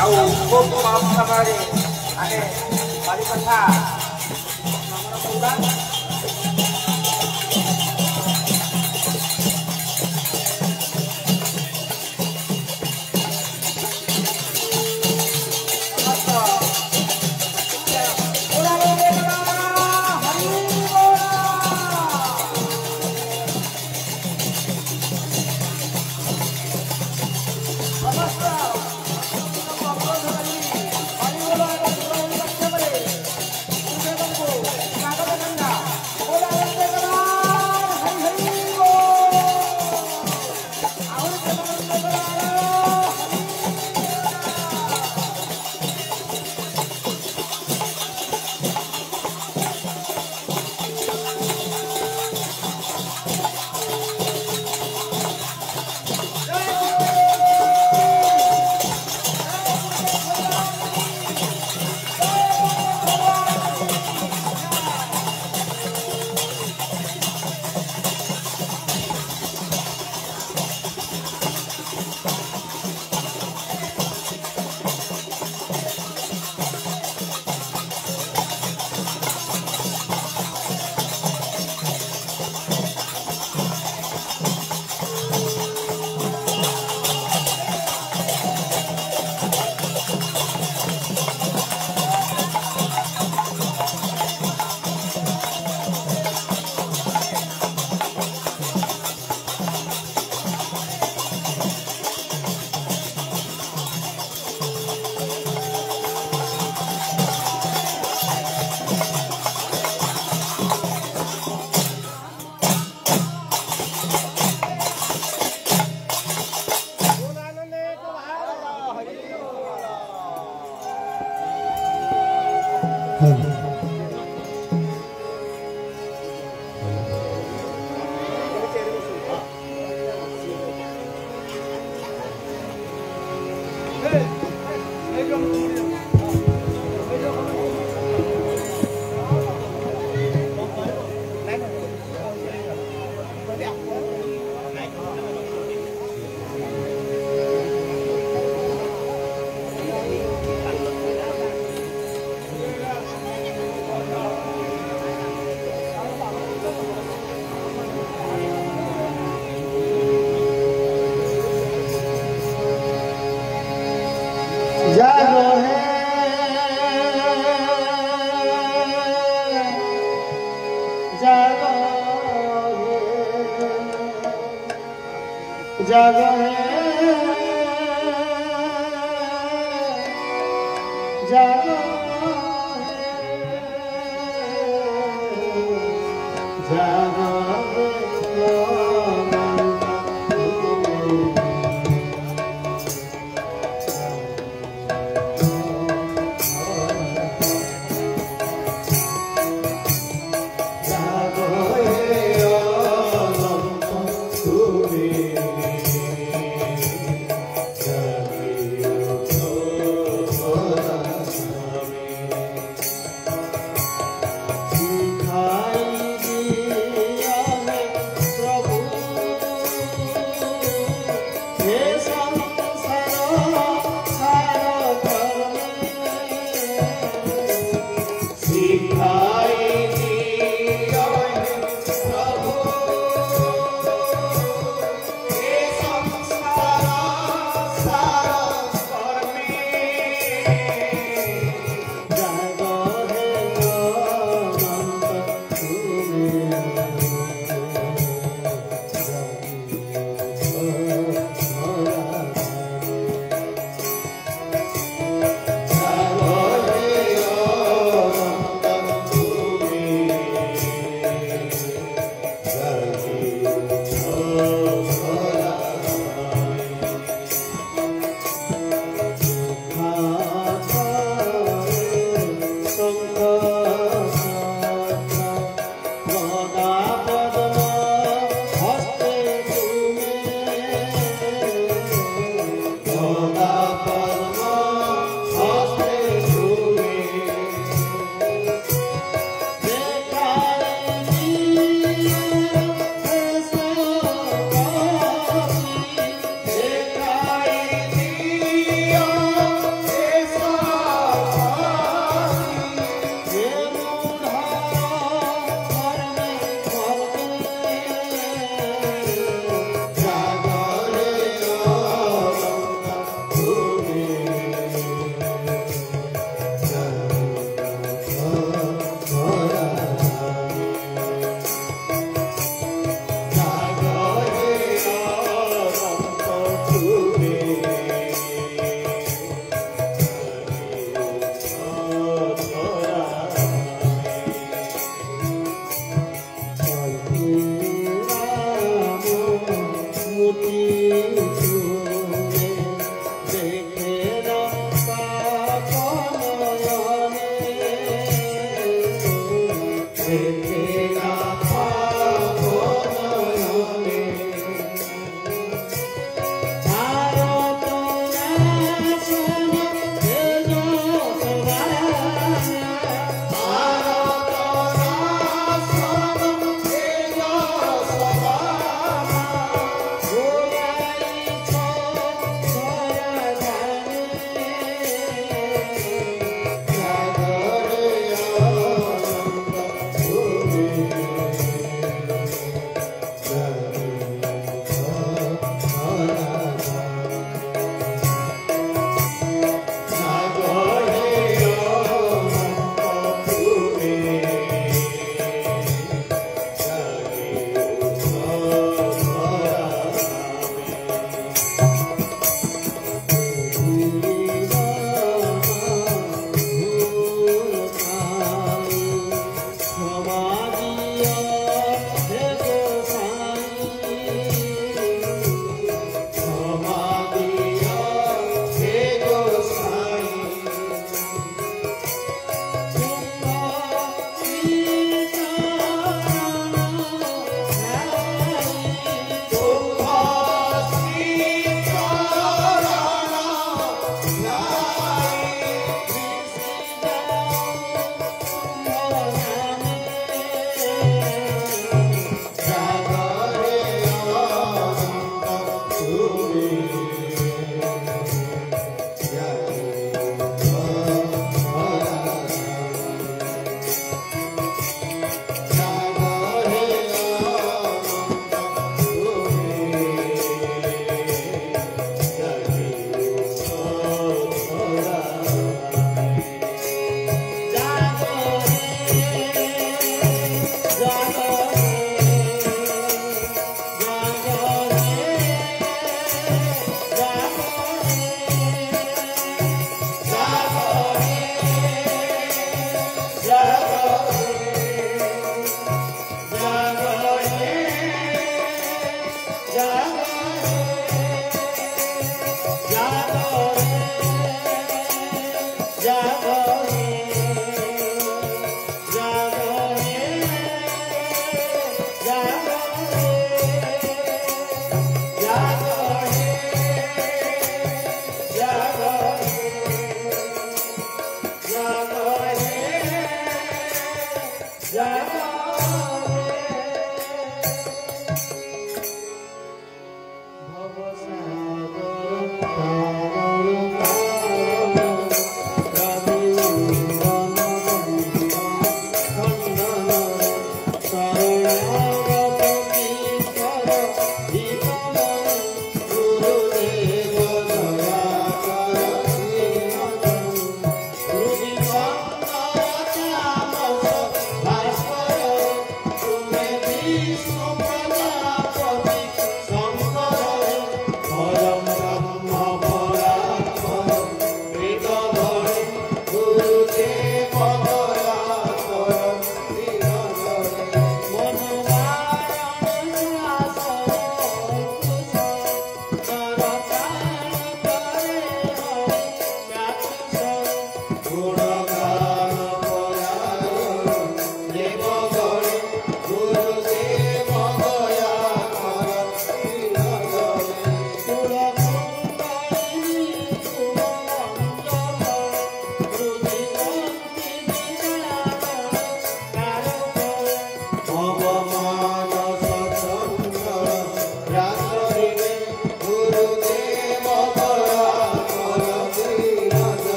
ଆଉ ଖୁବ୍ କମ୍ ସମୟରେ ଆମେ ବାରିପଦା ଭ୍ରମଣ କରିବା।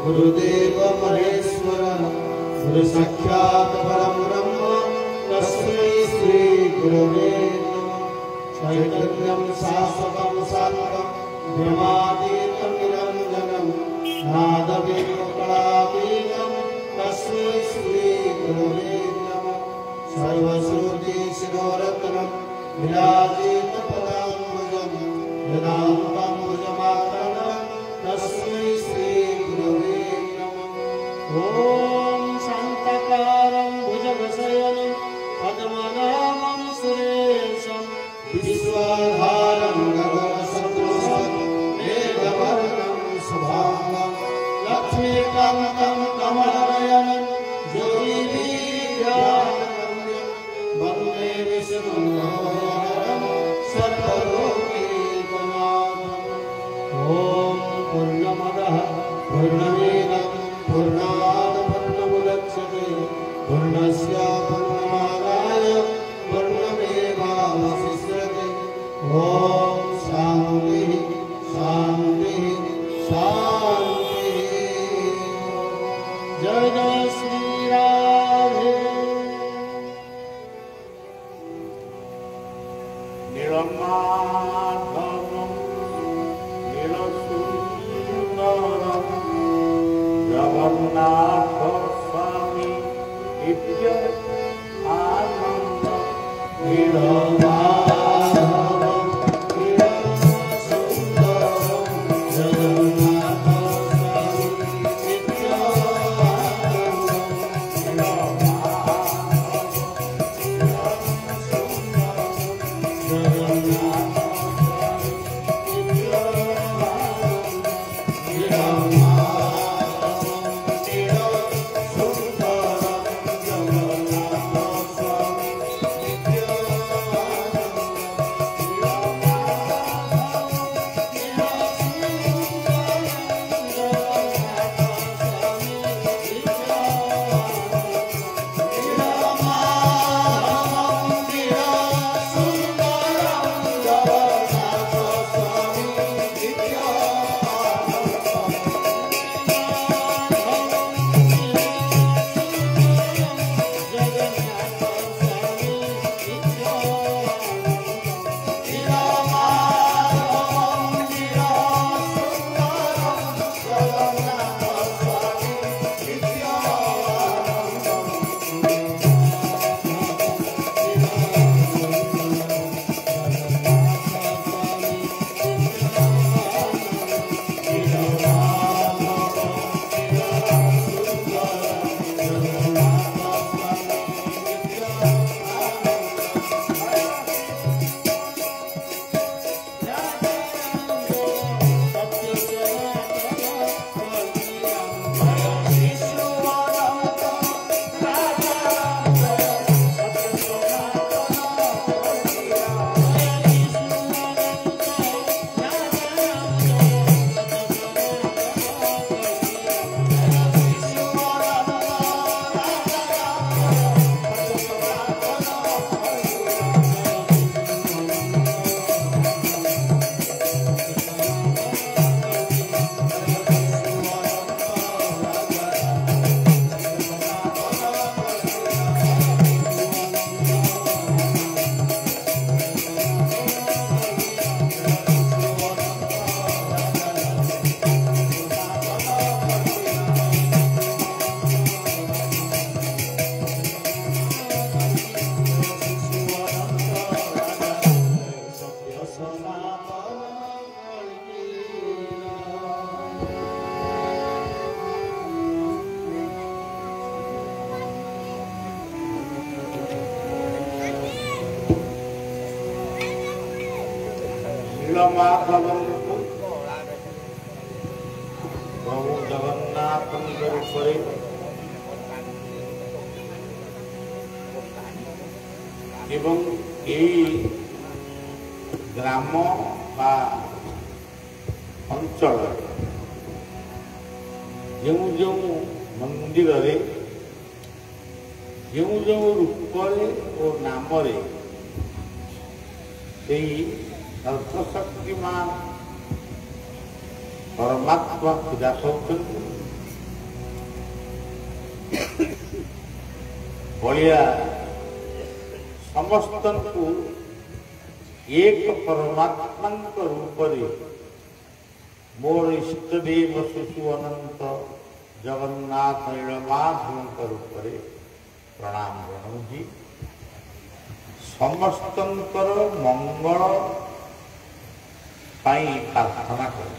गुरुदेव महेश्वर गुरु साक्षात् परम ब्रह्म तस्मै श्री गुरवे नमः। चैतन्यं शाश्वतं शान्तं ब्रह्मातीतं निरञ्जनं नादविकलातीतं तस्मै श्री गुरवे नमः। सर्वश्रुति शिरोरत्नं विराजितपदाम्बुजं यदाम्बुजमातनं तस्मै श्री गुरवे नमः। ॐ शान्तकारं भुजगशयनं पद्मनाभं सुरेशं विश्वाधारं गगनसदृशं मेघवर्णं शुभाङ्गं लक्ष्मीकान्तं कमलनयनं योगिभिर्ध्यानगम्यं वन्दे विष्णुं सर्वलोकैकनाथम्। ॐ पूर्णमदः पूर्णमिदं पूर्णात् पूर्णमुदच्यते पूर्णस्य पूर्णमादाय पूर्णमेवावशिष्यते। ॐ शान्तिः शान्तिः शान्तिः। जय जय श्री राधे। नीलमाधवं नीलसुन्दरं जगन्नाथ स्वामी नित्य आनन्द। नीलमाधवं नीलसुन्दरं जगन्नाथ स्वामी नित्यानन्दं। नीलमाधवं प्रभु जगन्नाथଙ୍କ ଉପରେ ଏବଂ ଏହି ଗ୍ରାମ ବା ଅଞ୍ଚଳ ଯେଉଁ ଯେଉଁ ମନ୍ଦିରରେ ଯେଉଁ ଯେଉଁ ରୂପରେ ଓ ନାମରେ ସେହି ସର୍ବଶକ୍ତିମାନ परमात्मा पूजा कर ବଳିଆ ସମସ୍ତଙ୍କୁ ଏକ ପରମାତ୍ମାଙ୍କ ରୂପରେ ମୋର ଇଷ୍ଟଦେବ ଶିଶୁ ଅନନ୍ତ ଜଗନ୍ନାଥ ନୀଳମାଧବଙ୍କ ରୂପରେ ପ୍ରଣାମ ଜଣାଉଛି। ସମସ୍ତଙ୍କର ମଙ୍ଗଳ ପାଇଁ ପ୍ରାର୍ଥନା କରୁ।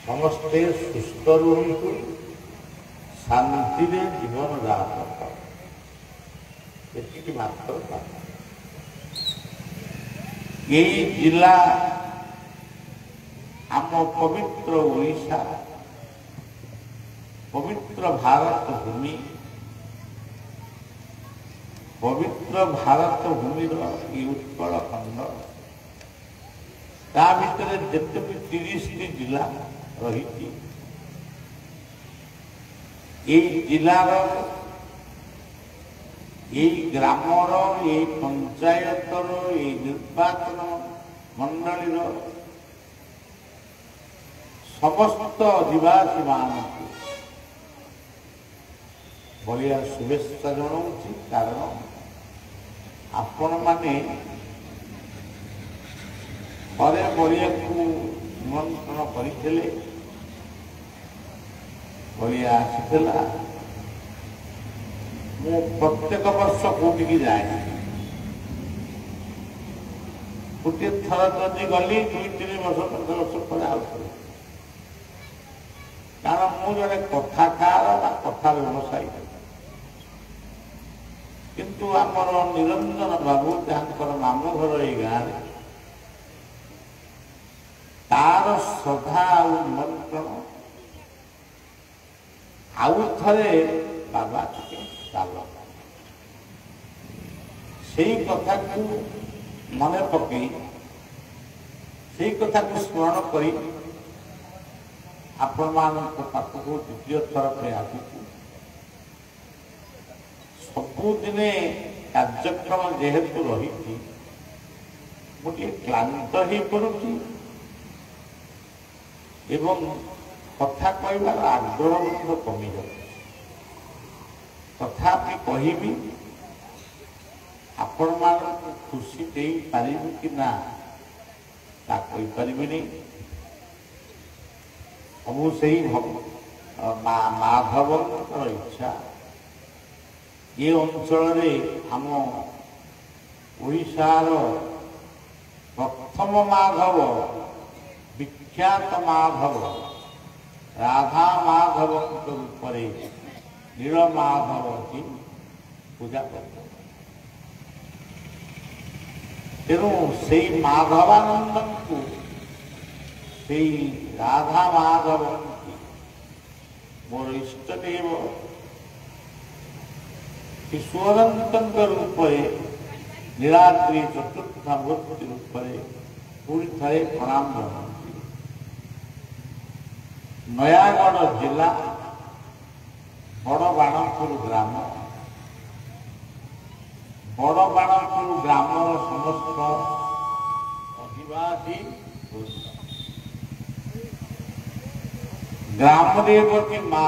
ସମସ୍ତେ ସୁସ୍ଥ ରୁହନ୍ତୁ, ଶାନ୍ତିରେ ଜୀବନ ଯାପନ କର, ଏତିକି ମାତ୍ର ପ୍ରାର୍ଥନା। ଏହି ଜିଲ୍ଲା ଆମ ପବିତ୍ର ଓଡ଼ିଶା, ପବିତ୍ର ଭାରତ ଭୂମି, ପବିତ୍ର ଭାରତ ଭୂମିର ଏହି ଉତ୍କଳ ଖଣ୍ଡ, ତା ଭିତରେ ଯେତେ ବି 30ଟି ଜିଲ୍ଲା ରହିଛି, এই ଜିଲ୍ଲାର, এই ଗ୍ରାମର, এই ପଞ୍ଚାୟତର, এই ନିର୍ବାଚନ ମଣ୍ଡଳୀର ସମସ୍ତ ଅଧିବାସୀମାନଙ୍କୁ ବଳିଆ ଶୁଭେଚ୍ଛା ଜଣାଉଛି। କାରଣ ଆପଣମାନେ ଥରେ ବଳିଆକୁ ନିମନ୍ତ୍ରଣ କରିଥିଲେ, ବଳିଆ ଆସିଥିଲା। ମୁଁ ପ୍ରତ୍ୟେକ ବର୍ଷ କୋଉଠିକି ଯାଏ, ଗୋଟିଏ ଥର ଯଦି ଗଲି 2-3 ବର୍ଷ 5 ବର୍ଷ ପରେ ଆଉଥରେ। କାରଣ ମୁଁ ଜଣେ କଥାକାର ବା କଥା ବ୍ୟବସାୟୀ। କିନ୍ତୁ ଆମର ନିରଞ୍ଜନ ବାବୁ, ଯାହାଙ୍କର ମାମୁଁ ଘର ଏଇ ଗାଁରେ, ତାର ଶ୍ରଦ୍ଧା ଆଉ ନିମନ୍ତ୍ରଣ, ଆଉ ଥରେ ବାବା ଟିକେ ଚାଲ, ସେଇ କଥାକୁ ମନେ ପକେଇ, ସେଇ କଥାକୁ ସ୍ମରଣ କରି ଆପଣମାନଙ୍କ ପାଖକୁ ଦ୍ୱିତୀୟ ଥର ପାଇଁ ଆସିଛୁ। ସବୁଦିନେ କାର୍ଯ୍ୟକ୍ରମ ଯେହେତୁ ରହିଛି, ମୁଁ ଟିକେ କ୍ଳାନ୍ତ ହେଇପଡ଼ୁଛି ଏବଂ କଥା କହିବାର ଆଗ୍ରହ ମଧ୍ୟ କମିଯାଉଛି। ତଥାପି କହିବି, ଆପଣମାନଙ୍କୁ ଖୁସି ଦେଇପାରିବି କି ନା ତା କହିପାରିବିନି। ସବୁ ସେଇ ମାଧବଙ୍କର ଇଚ୍ଛା। ଏ ଅଞ୍ଚଳରେ ଆମ ଓଡ଼ିଶାର ପ୍ରଥମ ମାଧବ, ବିଖ୍ୟାତ ମାଧବ ରାଧା ମାଧବଙ୍କ ରୂପରେ ନୀଳମାଧବଙ୍କୁ ପୂଜା କରିଥିଲେ। ତେଣୁ ସେଇ ମାଧବାନନ୍ଦଙ୍କୁ, ସେଇ ରାଧା ମାଧବଙ୍କୁ ମୋର ଇଷ୍ଟଦେବ ଈଶ୍ୱରଙ୍କ ରୂପରେ, ନୀଳାଦ୍ରି ଚତୁର୍ଦ୍ଧାମୂର୍ତ୍ତି ରୂପରେ ପୁଣି ଥରେ ପ୍ରଣାମ ଜଣାଉଛି। ନୟାଗଡ଼ ଜିଲ୍ଲା ବଡ଼ବାଣପୁର ଗ୍ରାମ, ବଡ଼ବାଣପୁର ଗ୍ରାମର ସମସ୍ତ ଅଧିବାସୀ, ଗ୍ରାମଦେବତୀ ମା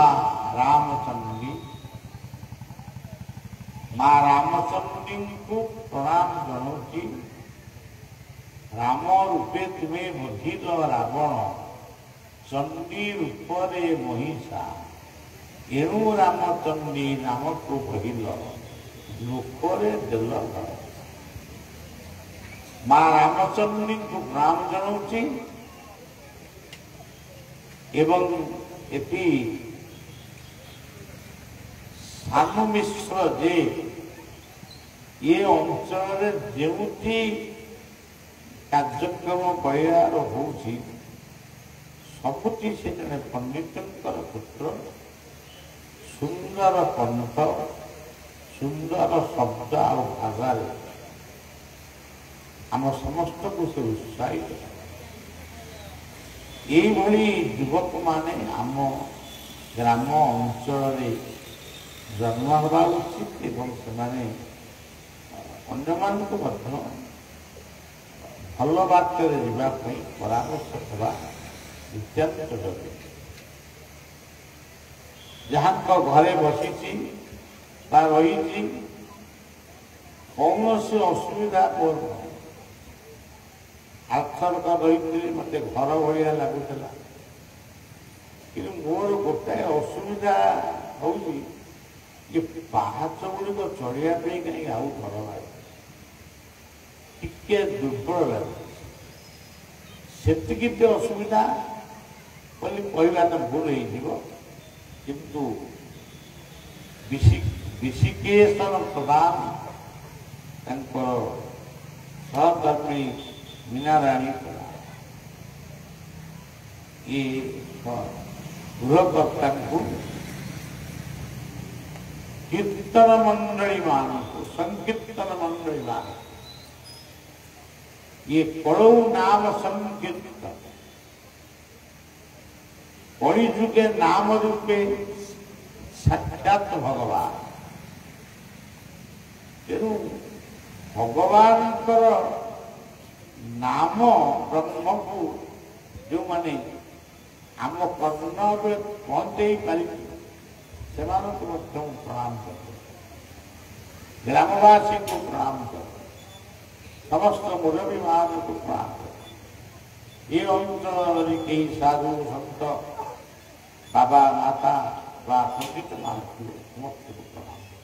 ରାମଚଣ୍ଡୀ, ମା ରାମଚଣ୍ଡୀଙ୍କୁ ପ୍ରଣାମ ଜଣାଉଛି। ରାମ ରୂପେ ତୁମେ ବଧିଲ ରାବଣ, ଚଣ୍ଡୀ ରୂପରେ ମହିଷା, ଏଣୁ ରାମଚଣ୍ଡୀ ନାମକୁ କହିଲ, ଲୋକରେ ଦେଲ ଘର। ମା ରାମଚଣ୍ଡୀଙ୍କୁ ପ୍ରଣାମ ଜଣାଉଛି। ଏବଂ ଏଠି ସାନୁ ମିଶ୍ର ଯେ ଏ ଅଞ୍ଚଳରେ ଯେଉଁଠି କାର୍ଯ୍ୟକ୍ରମ କରିବାର ହେଉଛି, ସବୁଠି ସେ ଜଣେ ପଣ୍ଡିତଙ୍କର ପୁତ୍ର। ସୁନ୍ଦର କଣ୍ଠ, ସୁନ୍ଦର ଶବ୍ଦ ଆଉ ଭାଷାରେ ଆମ ସମସ୍ତଙ୍କୁ ସେ ଉତ୍ସାହିତ। এইଭଳି ଯୁବକମାନେ ଆମ ଗ୍ରାମ ଅଞ୍ଚଳରେ ଜନ୍ମ ହେବା ଉଚିତ ଏବଂ ସେମାନେ ଅନ୍ୟମାନଙ୍କୁ ମଧ୍ୟ ଭଲ ବାଟରେ ଯିବା ପାଇଁ ପରାମର୍ଶ ଦେବା ନିତ୍ୟାନ୍ତ ଜରୁରୀ। ଯାହାଙ୍କ ଘରେ ବସିଛି ତା ରହିଛି କୌଣସି ଅସୁବିଧା ମୋର ନାହିଁ। ଆର୍ଥରକ ରହିଥିଲି ମୋତେ ଘର ଭଳିଆ ଲାଗୁଥିଲା, କିନ୍ତୁ ମୋର ଗୋଟାଏ ଅସୁବିଧା ହେଉଛି ଯେ ପାହାଚ ଗୁଡ଼ିକ ଚଢ଼ିବା ପାଇଁ କାହିଁକି ଆଉ ଘର ଲାଗେ, ଟିକେ ଦୁର୍ବଳ ଲାଗୁଛି। ସେତିକି ଅସୁବିଧା ବୋଲି କହିବାଟା ଭୁଲ ହେଇଯିବ, କିନ୍ତୁ ঋଷିକେଶର ପ୍ରଧାନ ତାଙ୍କର ସହଧର୍ମୀ ମୀନାରାଣୀ ଏ ଗୃହକର୍ତ୍ତାଙ୍କୁ କୀର୍ତ୍ତନ ମଣ୍ଡଳୀ ମାନଙ୍କୁ ସଂକୀର୍ତ୍ତନ ମଣ୍ଡଳୀ ମାନଙ୍କୁ ये कड़ौ नाम संकीर्तन कलिजुगे नाम रूपे साक्षात भगवान। तेणु भगवान नाम ब्रह्म को जो माने आम कर्ण पहुंचे पारि से प्रणाम कर, ग्रामवासी को प्रणाम कर, समस्त मुरबी मान को प्रणाम कर। ये अंचल कई साधु संत बाबा माता वा पंडित मान समस्त को प्रणाम कर।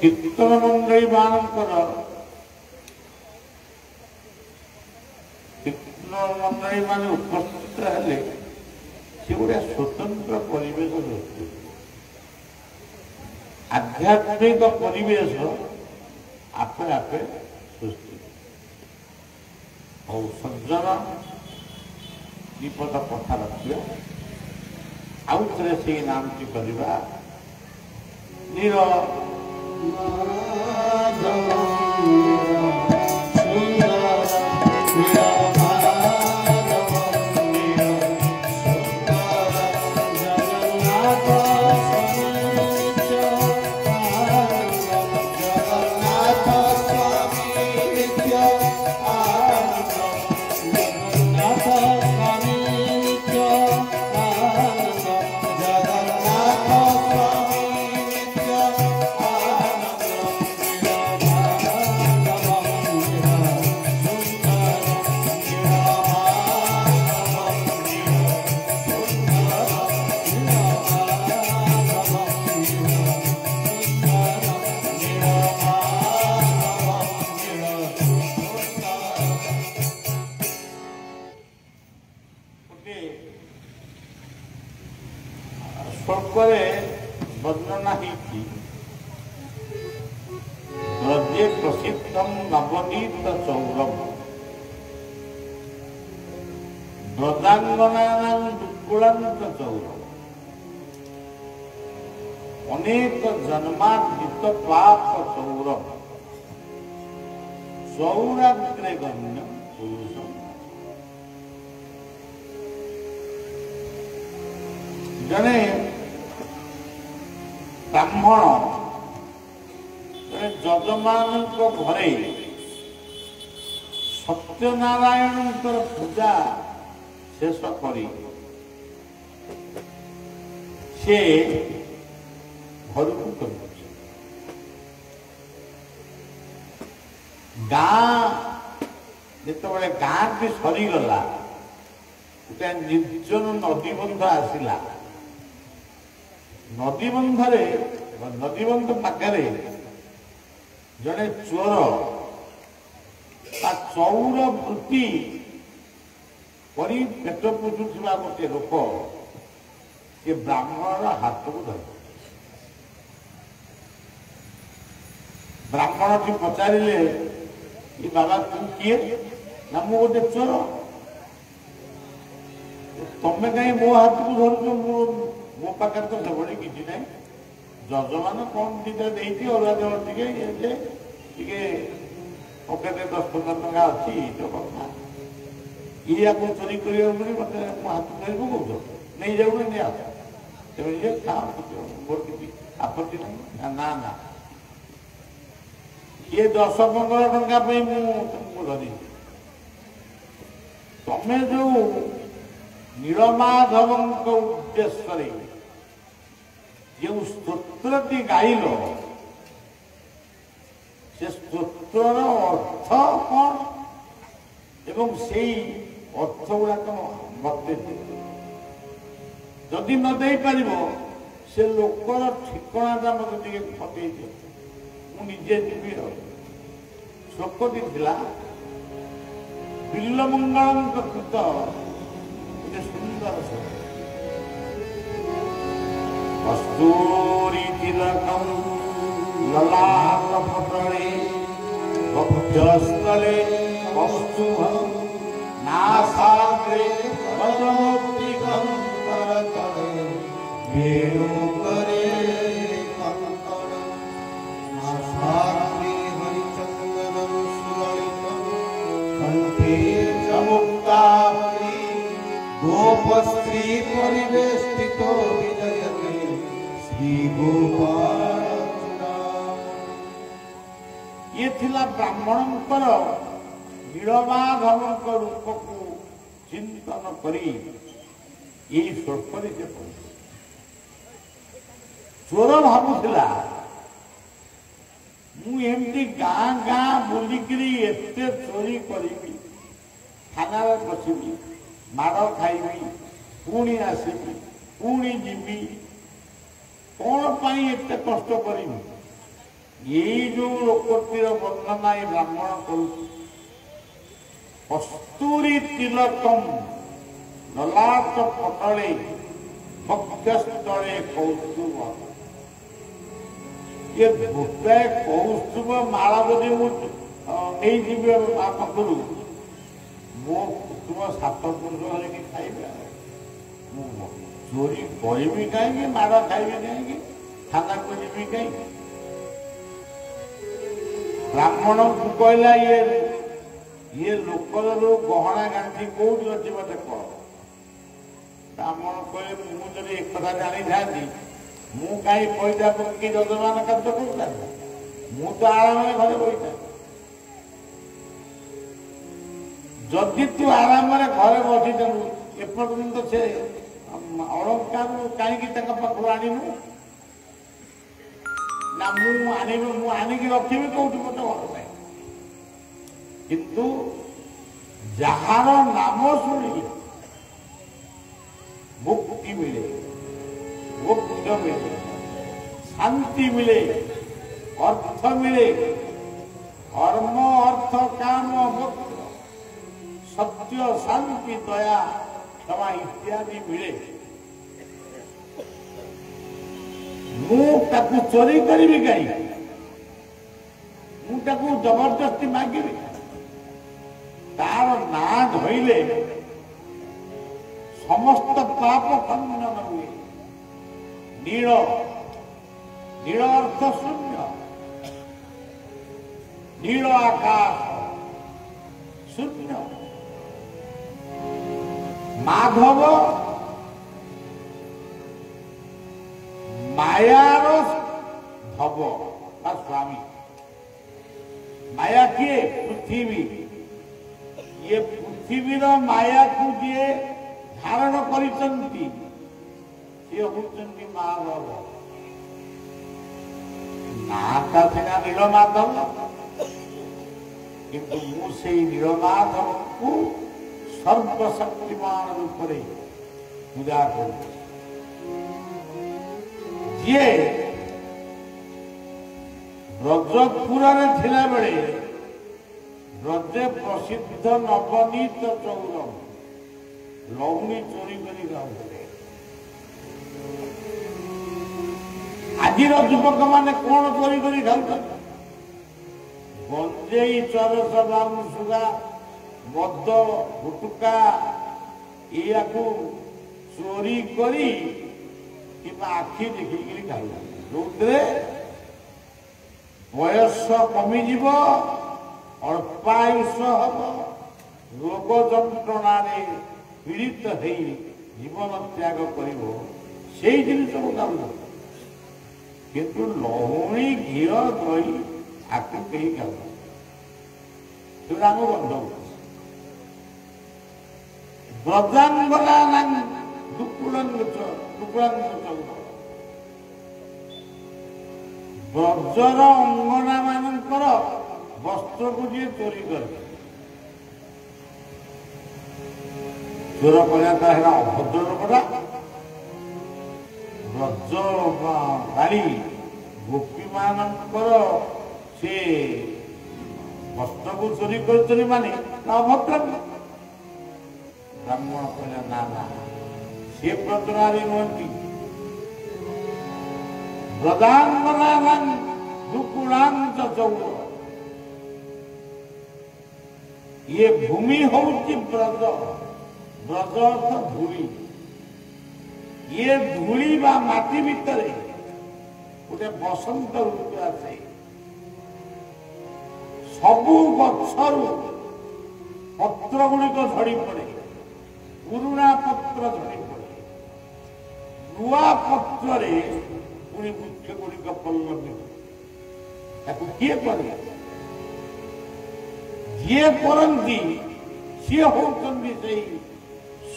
कीर्तन मंडली मानकर कीर्तन मंडली मान उपस्थित हेले से गोटे स्वतंत्र परिवेश सृष्टि, आध्यात्मिक परिवेश आपे आपे सृष्टि और सज्जन विपद कथा रखिए आउ थे से नामटी करवा नीर श्लोकरे वर्णना ही ब्रजे प्रसिद्धम नवनीत चौरम ब्रजांगनानां दुर्गुणांत चौरम अनेक जन्मार्जित पाप चौरम चौराग्रे गण्य पुरुषम। जने ब्राह्मण जजमान घरे सत्यनारायण पूजा शेष करी से घर को गाँ जिते गाँ भी सरीगला गोटे निर्जन नदीबंध आसला नदीबंध पाखे जड़े चोर चौर वृत्ति करी पेट पोषुवा गोटे लोक ये ब्राह्मण हाथ को धर ब्राह्मण की पचारे बाबा तू किए ना मु गोटे चोर तमें कहीं मो हाथ को धरुच मो पाखे तो सब किसी ना जजमान कौन दीटा देती अरुआ चाउल टे पकेट 10-15 टका अच्छी तो कथा ये चोरी कर मत हाथ धरी कौच नहीं जाऊ नहीं आस ये मोर किसी आपत्ति नहीं ना ना ये 10-15 टका तुमको धरी तमें जो नीलमाधव उद्देश्य ଯେଉଁ ସ୍ତୋତ୍ରଟି ଗାଇଲ ସେ ସ୍ତୋତ୍ରର ଅର୍ଥ କ'ଣ ଏବଂ ସେଇ ଅର୍ଥ ଗୁଡାକ ମତେ ଯଦି ନ ଦେଇପାରିବ ସେ ଲୋକର ଠିକଣାଟା ମତେ ଟିକେ ପଠେଇ ଦିଅ, ମୁଁ ନିଜେ ଯିବି। ଆଉ ଶ୍ଲୋକଟି ଥିଲା ବିଲ୍ୱମଙ୍ଗଳଙ୍କ କୃତ ଗୋଟେ ସୁନ୍ଦର ଶ୍ଲୋକ। କସ୍ତୁରୀ ତିଲକଂ ଲଲାଟ ପଟଳେ ବକ୍ଷಸ್ಥଳେ କୌସ୍ତୁଭଂ ନାସାଗ୍ରେ পদ্মমুক্তিকং করতলে বেণু করে কঙ্কণ নাসাগ্রে হরিচন্দনং সুললিতং কণ্ঠে চ মুক্তাবলী গোপস্ত্রী পরিবেষ্টিত বিজয়তে শ্রী গোপাল। ଇଏ ଥିଲା ବ୍ରାହ୍ମଣଙ୍କର ନୀଳମାଧବଙ୍କ ରୂପକୁ ଚିନ୍ତନ କରି ଏଇ ଶ୍ଲୋକରେ ସେ କହିଥିଲେ। ଚୋର ଭାବୁଥିଲା ମୁଁ ଏମିତି ଗାଁ ଗାଁ ବୁଲିକିରି ଏତେ ଚୋରି କରିବି, ଥାନାରେ ବସିବି, ମାଡ଼ ଖାଇବି, ପୁଣି ଆସିବି, ପୁଣି ଯିବି, କଣ ପାଇଁ ଏତେ କଷ୍ଟ କରିବି? ଏଇ ଯୋଉ ଲୋକଟିର ବର୍ଣ୍ଣନା ଏ ବ୍ରାହ୍ମଣ କରୁଛି। କସ୍ତୁରୀ ତିଲକಂ ଲଲାଟ ପଟଳେ ବକ୍ଷସ୍ଥଳେ କୌସ୍ତୁଭ। ଇଏ ଗୋଟାଏ କୌସ୍ତୁଭ ମାଳା ଯଦି ମୁଁ ନେଇଯିବି ମା ପାଖରୁ, ମୋ କୁଟୁମ୍ବ 7 ପୁରୁଷ ଧରିକି ଖାଇବେ। ମୁଁ ଚୋରି କରିବି କାହିଁକି, ମାଡ଼ ଖାଇବି କାହିଁକି, ଥାନାକୁ ଯିବି କାହିଁକି? ବ୍ରାହ୍ମଣଙ୍କୁ କହିଲା ଇଏ ଲୋକର ଯୋଉ ଗହଣା ଗାଣ୍ଠି କୋଉଠି ଅଛି ମତେ କହ। ବ୍ରାହ୍ମଣ କହିଲେ ମୁଁ ଯଦି ଏକଥା ଜାଣିଥାନ୍ତି ମୁଁ କାହିଁ ପଇସା ପକେଇ ଯଜମାନ କାର୍ଯ୍ୟ କରୁଥାନ୍ତି, ମୁଁ ତ ଆରାମରେ ଘରେ ବସିଥାନ୍ତି। ଯଦି ତୁ ଆରାମରେ ଘରେ ବସିଥାନ୍ତୁ ଏପର୍ଯ୍ୟନ୍ତ ସେ ଅଳଙ୍କାର କାହିଁକି ତାଙ୍କ ପାଖରୁ ଆଣିନୁ? ନା ମୁଁ ଆଣିବି, ମୁଁ ଆଣିକି ରଖିବି କୋଉଠି ମତେ ଭଲ ନାହିଁ। କିନ୍ତୁ ଯାହାର ନାମ ଶୁଣିଲେ ମୁକ୍ତି ମିଳେ, ମୋକ୍ଷ ମିଳେ, ଶାନ୍ତି ମିଳେ, ଅର୍ଥ ମିଳେ, ଧର୍ମ ଅର୍ଥ କାମ ମୋକ୍ଷ, ସତ୍ୟ ଶାନ୍ତି ଦୟା କ୍ଷମା ଇତ୍ୟାଦି ମିଳେ। ମୁଁ ତାକୁ ଚୋରି କରିବି କାହିଁକି? ମୁଁ ତାକୁ ଜବରଦସ୍ତି ମାଗିବି? ତାର ନାଁ ଧଇଲେ ସମସ୍ତ ପାପ ଖଣ୍ଡନ ହୁଏ। ନୀଳ, ନୀଳ ଅର୍ଥ ଶୂନ୍ୟ, ନୀଳ ଆକାଶ ଶୂନ୍ୟ। ମାଧବ ମାୟାର ଭବ ବା ସ୍ୱାମୀ। ମାୟା କିଏ? ପୃଥିବୀ। ଇଏ ପୃଥିବୀର ମାୟାକୁ ଯିଏ ଧାରଣ କରିଛନ୍ତି ସିଏ ହଉଛନ୍ତି ମାଧବ। ନାଁଟା ସିନା ନୀଳମାଧବ, କିନ୍ତୁ ମୁଁ ସେଇ ନୀଳମାଧବକୁ ସର୍ବଶକ୍ତିମାନ ରୂପରେ ପୂଜା କରୁଛି। ଯିଏ ବ୍ରଜପୁରରେ ଥିଲାବେଳେ ବ୍ରଜେ ପ୍ରସିଦ୍ଧ ନବନୀତ ଚୌର ଲହୁଣୀ ଚୋରି କରି ଖାଉଥିଲେ। ଆଜିର ଯୁବକ ମାନେ କଣ ଚୋରି କରି ଖାଉଛନ୍ତି? ଗଞ୍ଜେଇ, ଚରସ, ବାଉଁଶୁଗା, ମଦ, ଗୁଟୁକା ଏହାକୁ ଚୋରି କରି କିମ୍ବା ଆଖି ଦେଖିକିରି ଖାଉଛନ୍ତି, ଯୋଉଥିରେ ବୟସ କମିଯିବ, ଅଳ୍ପାୟୁଷ ହବ, ରୋଗ ଯନ୍ତ୍ରଣାରେ ପୀଡ଼ିତ ହେଇ ଜୀବନ ତ୍ୟାଗ କରିବ, ସେଇ ଜିନିଷକୁ ଖାଉଛନ୍ତି। କିନ୍ତୁ ଲହୁଣୀ, ଘିଅ, ଦହି ଆକୁ କେହି ଖାଉଛନ୍ତି। ସେଗୁଡ଼ା ଆମ ବନ୍ଧ ବ୍ରଜାଙ୍ଗନା ଦୁକୁଳାଙ୍ଗ ଚୌର ବ୍ରଜର ଅଙ୍ଗନା ମାନଙ୍କର ବସ୍ତ୍ରକୁ ଯିଏ ଚୋରି କରେ, ଚୋର କରିବା ତ ହେଲା ଅଭଦ୍ର ଲୋକଟା। ବ୍ରଜ ବାଳି ଗୋପୀ ମାନଙ୍କର ସେ ବସ୍ତ୍ରକୁ ଚୋରି କରିଛନ୍ତି ମାନେ ଅଭଦ୍ର। ବ୍ରାହ୍ମଣ କହିଲା ନା ନା, ସେ ବ୍ରଜନାରୀ ନୁହନ୍ତି, ବ୍ରଜାଙ୍ଗନା ଦୁକୁଳାଞ୍ଚ ଚୌର, ଇଏ ଭୂମି ହଉଛି ବ୍ରଜ, ବ୍ରଜ ଅର୍ଥ ଧୂଳି। ଇଏ ଧୂଳି ବା ମାଟି ଭିତରେ ଗୋଟେ ବସନ୍ତ ଋତୁ ଆସେ, ସବୁ ଗଛରୁ ପତ୍ର ଗୁଡିକ ଝଡି ପଡେ, ପୁରୁଣା ପତ୍ର ଝଡି ପଡେ, ନୂଆ ପତ୍ରରେ ପୁଣି ବୃକ୍ଷ ଗୁଡିକ ପଲ୍ଲବିତ। ତାକୁ କିଏ କରେ? ଯିଏ କରନ୍ତି ସିଏ ହଉଛନ୍ତି ସେଇ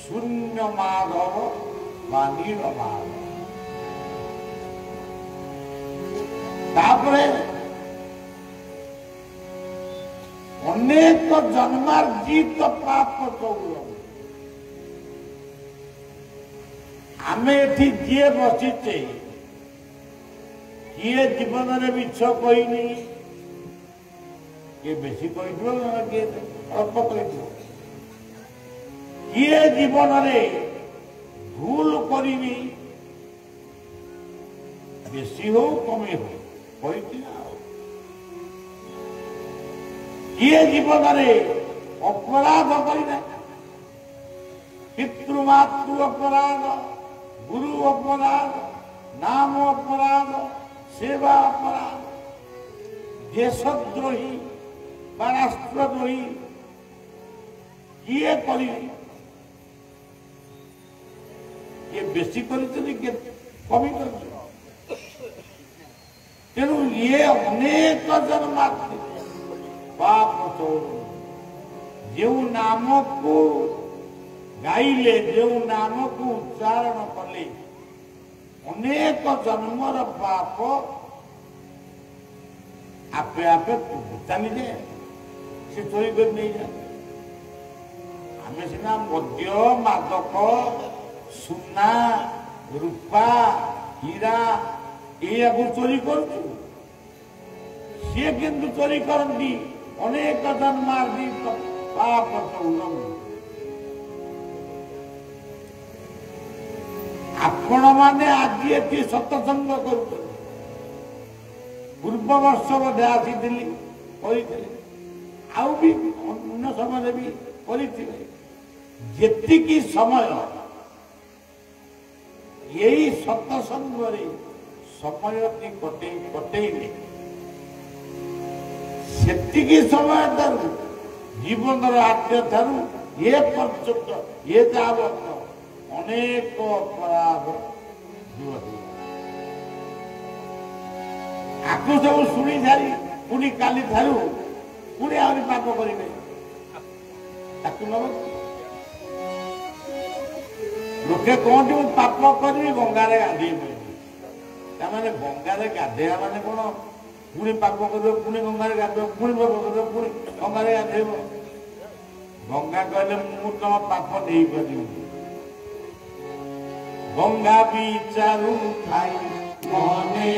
ଶୂନ୍ୟ ମାଧବ ବା ନୀଳ ମାଧବ। ତାପରେ ଅନେକ ଜନ୍ମାର୍ଜିତ ପାପ ଚୌର। ଆମେ ଏଠି ଯିଏ ବସିଛେ, କିଏ ଜୀବନରେ ମିଛ କହିନି, କିଏ ବେଶୀ କହିଥିବ, କିଏ ଅଳ୍ପ କହିଥିବ। କିଏ ଜୀବନରେ ଭୁଲ କରିନି, ବେଶୀ ହଉ କମେ ହଉ କହିଛି ନା। କିଏ ଜୀବନରେ ଅପରାଧ କରିନାହିଁ, ପିତୃମାତୃ ଅପରାଧ, ଗୁରୁ ଅପରାଧ, ନାମ ଅପରାଧ, ସେବା ଅପରାଧ, ଦେଶଦ୍ରୋହୀ ବା ରାଷ୍ଟ୍ରଦ୍ରୋହୀ କିଏ କରିନି? କିଏ ବେଶୀ କରିଛନ୍ତି, କିଏ କମି କରିଛନ୍ତି। ତେଣୁ ଇଏ ଅନେକ ଜନ୍ମାର୍ଜିତ ପାପ ଚୌର। ଯେଉଁ ନାମକୁ ଗାଇଲେ, ଯେଉଁ ନାମକୁ ଉଚ୍ଚାରଣ କଲେ, ଅନେକ ଜନ୍ମର ପାପ ଆପେ ଆପେ ଚାଲିଯାଏ, ସେ ଚୋରି କରି ନେଇଯାଏ। ଆମେ ସିନା ମଦ୍ୟ, ମାଦକ, ସୁନା, ରୂପା, ହୀରା ଏଇଆକୁ ଚୋରି କରୁଛୁ, ସିଏ କିନ୍ତୁ ଚୋରି କରନ୍ତି ଅନେକ ଜନ୍ମାର୍ଜିତ ପାପ ଚୌର। ଆପଣ ମାନେ ଆଜି ଏଠି ସତ୍ସଙ୍ଗ କରୁଛନ୍ତି, ପୂର୍ବ ବର୍ଷ ବୋଧେ ଆସିଥିଲି କରିଥିଲେ, ଆଉ ବି ଅନ୍ୟ ସମୟରେ ବି କରିଥିଲେ। ଯେତିକି ସମୟ ଏଇ ସତ୍ସଙ୍ଗରେ ସମୟଟି କଟେଇଲେ, ସେତିକି ସମୟ ଠାରୁ ଜୀବନର ଆଦ୍ୟ ଠାରୁ ଏ ପର୍ଯ୍ୟନ୍ତ ଏ ଯାବତ ଅନେକ ଅପରାଧ ଆକୁ ସବୁ ଶୁଣି ସାରି ପୁଣି କାଲି ଠାରୁ ପୁଣି ଆହୁରି ପାପ କରିବେ। ତାକୁ ନବ ଲୋକେ କହନ୍ତି ମୁଁ ପାପ କରିବି, ଗଙ୍ଗାରେ ଗାଧେଇବି। ତାମାନେ ଗଙ୍ଗାରେ ଗାଧେଇବା ମାନେ କଣ ପୁଣି ପାପ କରିବ, ପୁଣି ଗଙ୍ଗାରେ ଗାଧେଇବ, ପୁଣି ପାପ କରିବ, ପୁଣି ଗଙ୍ଗାରେ ଗାଧେଇବ? ଗଙ୍ଗା କହିଲେ ମୁଁ ତମ ପାପ ନେଇପାରିବି। ଗଙ୍ଗା ବିଚାରୁ ଥାଇ ମନେ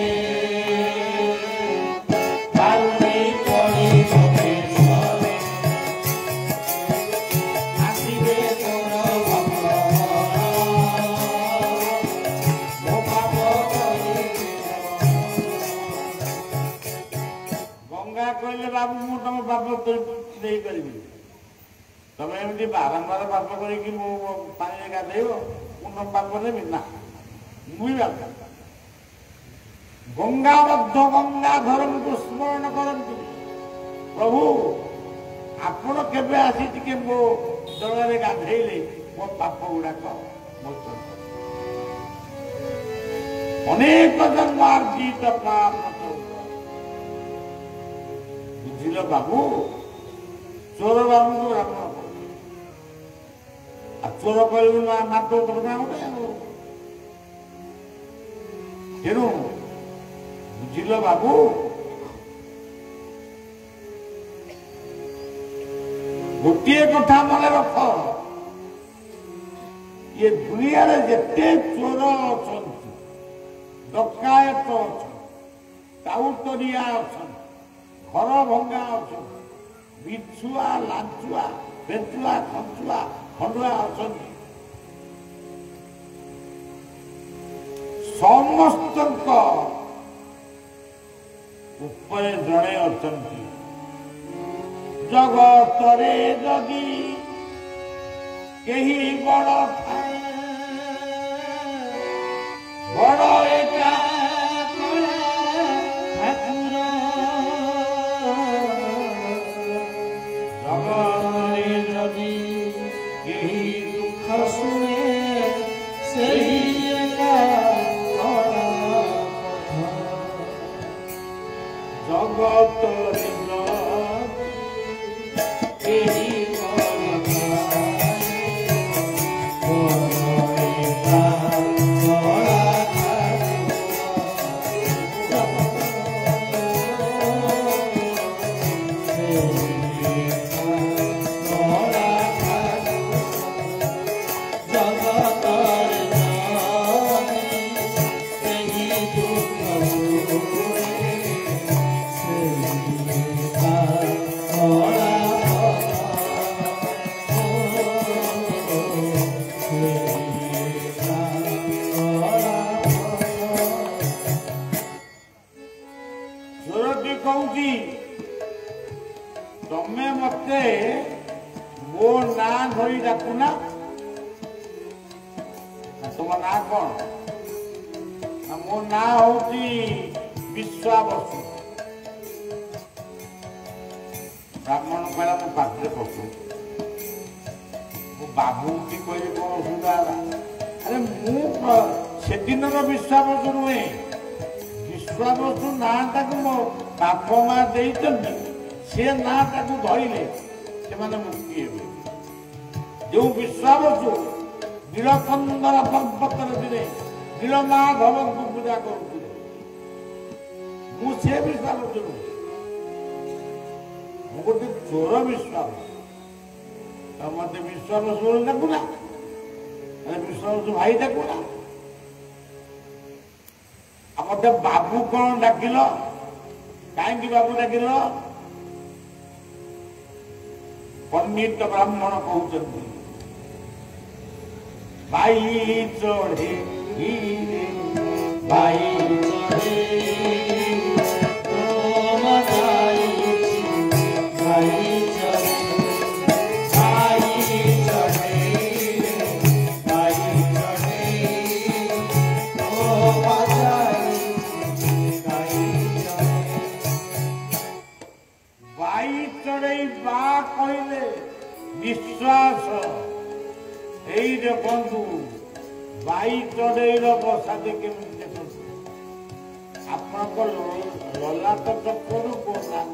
କହିଲେ ବାବୁ ମୁଁ ତମ ପାପ ନେଇପାରିବି। ତମେ ଏମିତି ବାରମ୍ବାର ପାପ କରିକି ମୁଁ ପାଣିରେ ଗାଧେଇବ, ମୁଁ ତମ ପାପ ନେବି ନା? ମୁଁ ବି ବାପ। ଗଙ୍ଗା ମଧ୍ୟ ଗଙ୍ଗାଧରଙ୍କୁ ସ୍ମରଣ କରନ୍ତି। ପ୍ରଭୁ ଆପଣ କେବେ ଆସି ଟିକେ ମୋ ଜଳରେ ଗାଧେଇଲେ ମୋ ପାପ ଗୁଡାକ ମୋଚନ। ଅନେକ ଜନ୍ମାର୍ଜିତ ପାପ ବୁଝିଲ ବାବୁ। ଚୋର ବାବୁଙ୍କୁ ରାବଣ ଆଉ ଚୋର କରିବୁ ମାତ୍ର ଗୋଟେ। ତେଣୁ ବୁଝିଲ ବାବୁ? ଗୋଟିଏ କଥା ମନେ ରଖ, ଏ ଦୁନିଆରେ ଯେତେ ଚୋର ଅଛନ୍ତି, ଡକାୟତ ଅଛନ୍ତି, ଟାଉଟରିଆ ଅଛନ୍ତି, ଘର ଭଙ୍ଗା ଅଛନ୍ତି, ବିଛୁଆ ଲାଞ୍ଚୁଆ ବେଞ୍ଚୁଆ ଖଞ୍ଚୁଆ ଖଣ୍ଡୁଆ ଅଛନ୍ତି, ସମସ୍ତଙ୍କ ଉପରେ ଜଣେ ଅଛନ୍ତି। ଜଗତରେ ଯଦି କେହି ବଡ଼ ଥାଏ, ବଡ଼ ଏକା ଠାକୁର। ଜଗତରେ ଯଦି କେହି ଦୁଃଖ ଶୁଣେ, ସେହି ଏକା ଜଗତରେ କହୁଛି ତମେ ମତେ ମୋ ନାଁ ଧରି ଡାକୁନା। ତମ ନାଁ କଣ? ମୋ ନାଁ ହଉଛି ବିଶ୍ୱାବସୁ। ବ୍ରାହ୍ମଣ କହିଲା ମୋ ପାଖରେ ପଶୁ। ମୋ ବାବୁଟି କହିଲେ କଣ ଅସୁବିଧା ହେଲା? ଆରେ ମୁଁ ସେଦିନର ବିଶ୍ୱାବସୁ ନୁହେଁ, ବିଶ୍ୱାବସୁ ନାଁଟାକୁ ମୋ ବାପ ମା ଦେଇଛନ୍ତି, ସେ ନାଁଟାକୁ ଧରିଲେ ସେମାନେ ମୁକ୍ତି ହେବେ। ଯେଉଁ ବିଶ୍ୱାବସୁ ନୀଳକନ୍ଦର ପର୍ବତରେ ଦିନେ ନୀଳମାଧବଙ୍କୁ ପୂଜା କରୁଥିଲେ, ମୁଁ ସେ ବିଶ୍ୱାବସୁ ନୁହେଁ, ମୁଁ ଗୋଟେ ଚୋର ବିଶ୍ୱାବସୁ। ମତେ ବିଶ୍ୱାବସୁ ଡାକୁନା, ବିଶ୍ୱାବସୁ ଭାଇ ଡାକୁନା। ଆଉ ମତେ ବାବୁ କଣ ଡାକିଲ? କାହିଁକି ବାବୁ ଡାକିଲ? ପଣ୍ଡିତ ବ୍ରାହ୍ମଣ କହୁଛନ୍ତି, ଭାଇ ଚଢ଼େ ଭାଇ ଚଢ଼େ କହିଲେ ନିଶ୍ୱାସ। ଏଇ ଦେଖନ୍ତୁ ବାଇ ଚଢେଇର ବସାଟେ କେମିତି ଦେଖନ୍ତୁ। ଆପଣଙ୍କ ଲଲାଟ ଚକ୍ରରୁ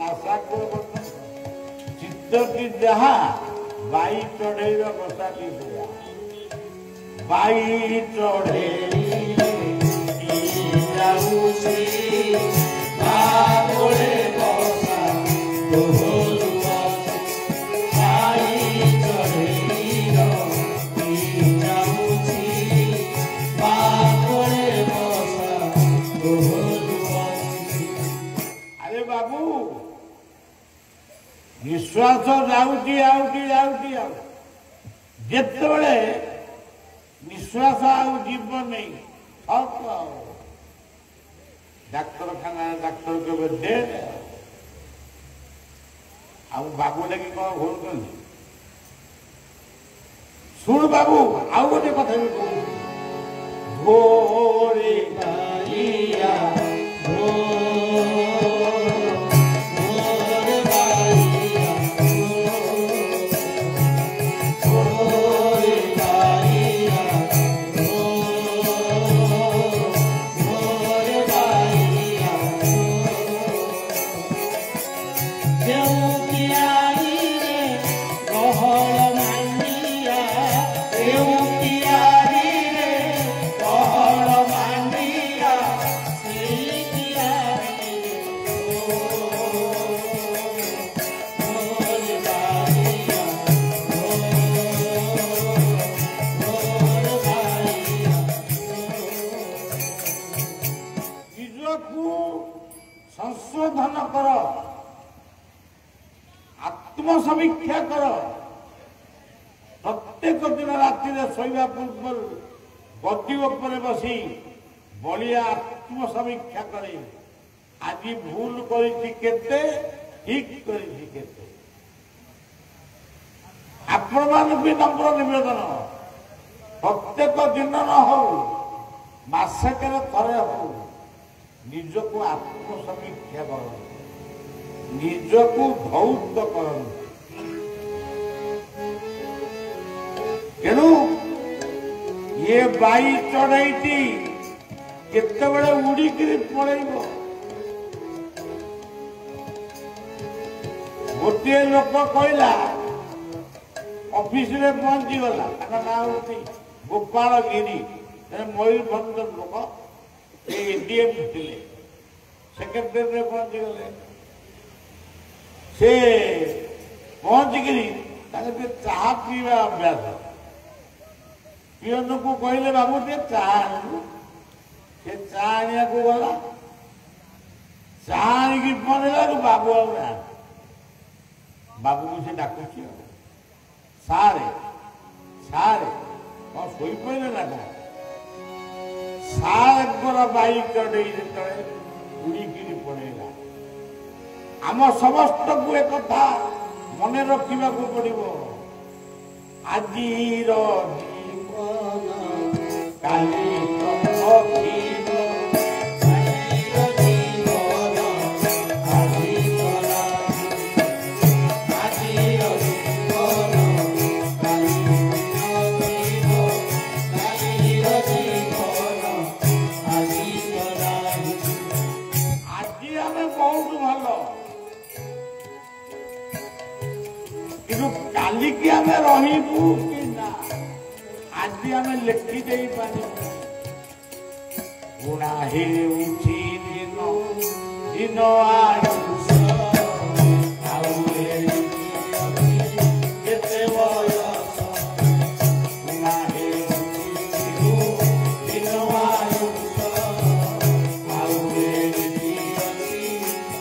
ନାସାକୁ ଚିତ୍ତଟି ଯାହା, ବାଇ ଚଢେଇର ବସାଟି ସେଇଆ। ବାଇ ଚଢେଇ ଯାଉଛି ନିଶ୍ୱାସ ଯାଉଛି ଆଉଠି ଯାଉଛି ଆଉ ଯେତେବେଳେ ନିଶ୍ୱାସ ଆଉ ଯିବ ନେଇ ଡାକ୍ତରଖାନା ଡାକ୍ତର କେବେ ଦେ ଆଉ ବାବୁ ଲାଗି କଣ ଭୁଲ କଲି? ଶୁଣ ବାବୁ, ଆଉ ଗୋଟେ କଥା ବି କହୁଛି, ଭୋରେ ବାଇଆ ସମୀକ୍ଷା କର। ପ୍ରତ୍ୟେକ ଦିନ ରାତିରେ ଶୋଇବା ପୂର୍ବରୁ ଗଦି ଉପରେ ବସି ବଳିଆ ଆତ୍ମସମୀକ୍ଷା କରେ। ଆଜି ଭୁଲ କରିଛି କେତେ, ଠିକ କରିଛି କେତେ। ଆପଣମାନଙ୍କୁ ବି ନମ୍ର ନିବେଦନ, ପ୍ରତ୍ୟେକ ଦିନ ନ ହଉ ମାସକରେ ଥରେ ହଉ ନିଜକୁ ଆତ୍ମସମୀକ୍ଷା କରନ୍ତୁ, ନିଜକୁ ଧୌତ କରନ୍ତୁ। ତେଣୁ ଇଏ ବାଇ ଚଢେଇଟି କେତେବେଳେ ଉଡିକିରି ପଳେଇବ। ଗୋଟିଏ ଲୋକ କହିଲା, ଅଫିସରେ ପହଞ୍ଚିଗଲା, ତାଙ୍କ ନାଁ ହଉଛି ଗୋପାଳ ଗିରି, ମୟୂରଭଞ୍ଜ ଲୋକ, ସେ ଏଡିଏମ୍ ଥିଲେ, ସେକ୍ରେଟାରୀରେ ପହଞ୍ଚିଗଲେ। ସେ ପହଞ୍ଚିକିରି ତାଙ୍କ ଟିକେ ଚାହା ପିଇବା ଅଭ୍ୟାସ। ପିଅନକୁ କହିଲେ, ବାବୁ ଟିକେ ଚାହା ଆଣିବୁ। ସେ ଚା ଆଣିବାକୁ ଗଲା, ଚା ଆଣିକି ପହଞ୍ଚିଲାରୁ ବାବୁ ଆଉ ନାହାନ୍ତି। ବାବୁକୁ ସେ ଡାକୁଛି, ସାରେ ସାରେ, କଣ ଶୋଇପଇଲେ ନା କଣ? ସାରଙ୍କର ବାଇକ୍ ଚଢେଇ ଯେତେବେଳେ ଉଡିକିରି ପଳେଇଲା। ଆମ ସମସ୍ତଙ୍କୁ ଏକଥା ମନେ ରଖିବାକୁ ପଡିବ। ଆଜିର ଜୀବନ କାଲି ନଥିବ, କାଲିକି ଆମେ ରହିବୁ କି ନା ଆଜି ଆମେ ଲେଖି ଦେଇପାରିବୁ। ଗୁଣା ହେଉଛି ଦିନ ଦିନ ଆୟୁଷ, ଆଉ କେତେ ବୟସ। ଗୁଣା ହେଉଛି ଦିନ ଆୟୁଷ, ଆଉ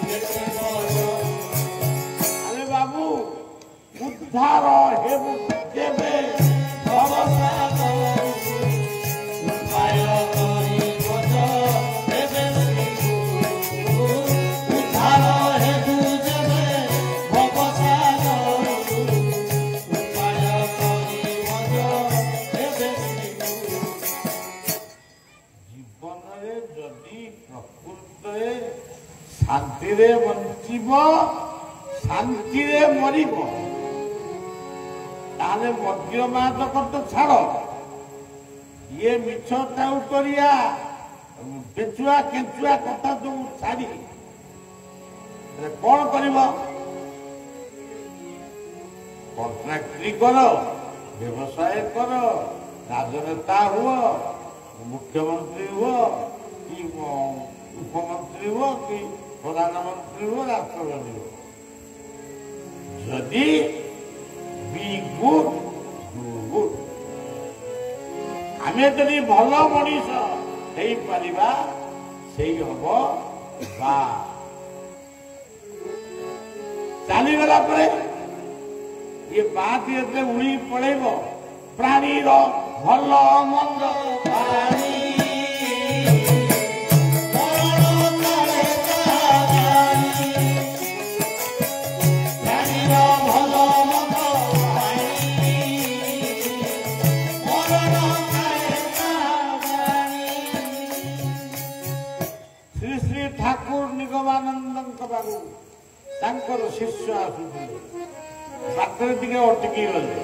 କେତେ ବୟସ। ଆରେ ବାବୁ, ଉଦ୍ଧାର ହେବୁ କେବେ ଭବସାଗର, ଉପାୟ କରିବ ତେବେ ଉଦ୍ଧାର ହେବୁ ଯେବେ ଭବସାଗର, ଉପାୟ କରିବ ତେବେ। ଜୀବନରେ ଯଦି ପ୍ରକୃତରେ ଶାନ୍ତିରେ ବଞ୍ଚିବ, ଶାନ୍ତିରେ ମରିବ, ତାହେଲେ ମଦ୍ୟମାଦକ ତ ଛାଡ, ଇଏ ମିଛ ଟାଉଟରିଆ ବେଚୁଆ କେଞ୍ଚୁଆ କଥା ସବୁ ଛାଡି କଣ କରିବ? କଣ୍ଟ୍ରାକ୍ଟରି କର, ବ୍ୟବସାୟ କର, ରାଜନେତା ହୁଅ, ମୁଖ୍ୟମନ୍ତ୍ରୀ ହୁଅ କି ଉପମନ୍ତ୍ରୀ ହୁଅ କି ପ୍ରଧାନମନ୍ତ୍ରୀ ହୁଅ, ରାଷ୍ଟ୍ରପତି ହୁଅ। ଯଦି be good, do good, ଆମେ ଯଦି ଭଲ ମଣିଷ ହେଇପାରିବା, ସେଇ ହବ ବା। ଚାଲିଗଲା ପରେ ଇଏ ବାଟି ଏତେ ଉଡ଼ି ପଳେଇବ। ପ୍ରାଣୀର ଭଲ ମନ୍ଦ ପ୍ରାଣୀ ନିଗମାନନ୍ଦଙ୍କ ପାଖକୁ ତାଙ୍କର ଶିଷ୍ୟ ଆସୁଥିଲେ। ବାଟରେ ଟିକେ ଅଟକି ଗଲେ।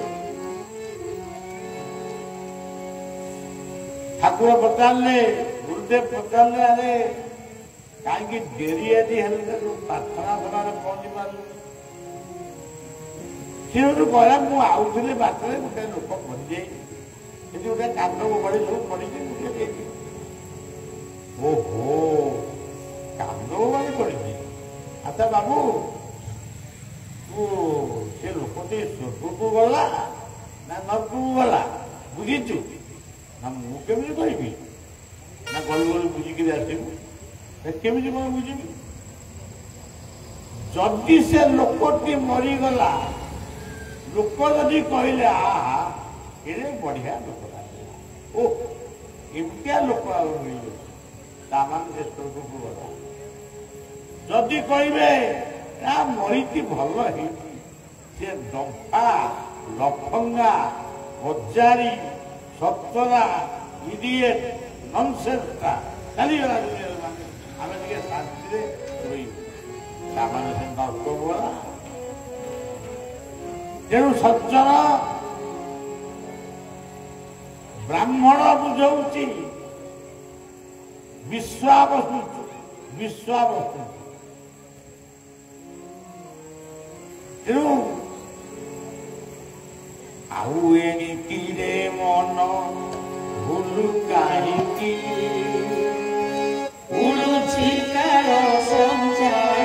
ଠାକୁର ପଚାରିଲେ, ଗୁରୁଦେବ ପଚାରିଲେ, ଆରେ କାହିଁକି ଡେରି ଆଜି ହେଲେ ପ୍ରାର୍ଥନା ସଭାରେ ପହଞ୍ଚି ପାରିଲୁ? ସେ ଗୋଟେ କହିଲା, ମୁଁ ଆଉଥିଲି ବାଟରେ ଗୋଟେ ଲୋକ ପଡ଼ିଯାଇଛି, ସେଠି ଗୋଟେ କାନ୍ଦ ବଳି ସବୁ ପଡ଼ିଛି, ମୁଁ ଟିକେ। ଓହୋ, କାନ୍ଦ ବାଳି ପଡ଼ିଛି। ଆଚ୍ଛା ବାବୁ, ତୁ ସେ ଲୋକଟି ସ୍ୱର୍ଗକୁ ଗଲା ନା ନରକକୁ ଗଲା ବୁଝିଛୁ? ନା ମୁଁ କେମିତି କହିବି? ନା ଗଲୁ ଗଲୁ ବୁଝିକିରି ଆସିବୁ? କେମିତି କଣ ବୁଝିବି? ଯଦି ସେ ଲୋକଟି ମରିଗଲା, लोक जदि कहले आहा एड़े बढ़िया लोकटा ओ एमतिया लोक मिले तामान स्वर्ग को गला जदि कहबे मरीची भल से डंफा लफंगा हजारी सतरा इडिएट ननसेंसटा चलीगला आम टे शांति तामान से नष्ट गला तेणु सज्जन ब्राह्मण बुझाऊँच विश्वावस्तु तेणु आउ एणिकिरे मन भूलु काहिकी उड़ुछि कार संचार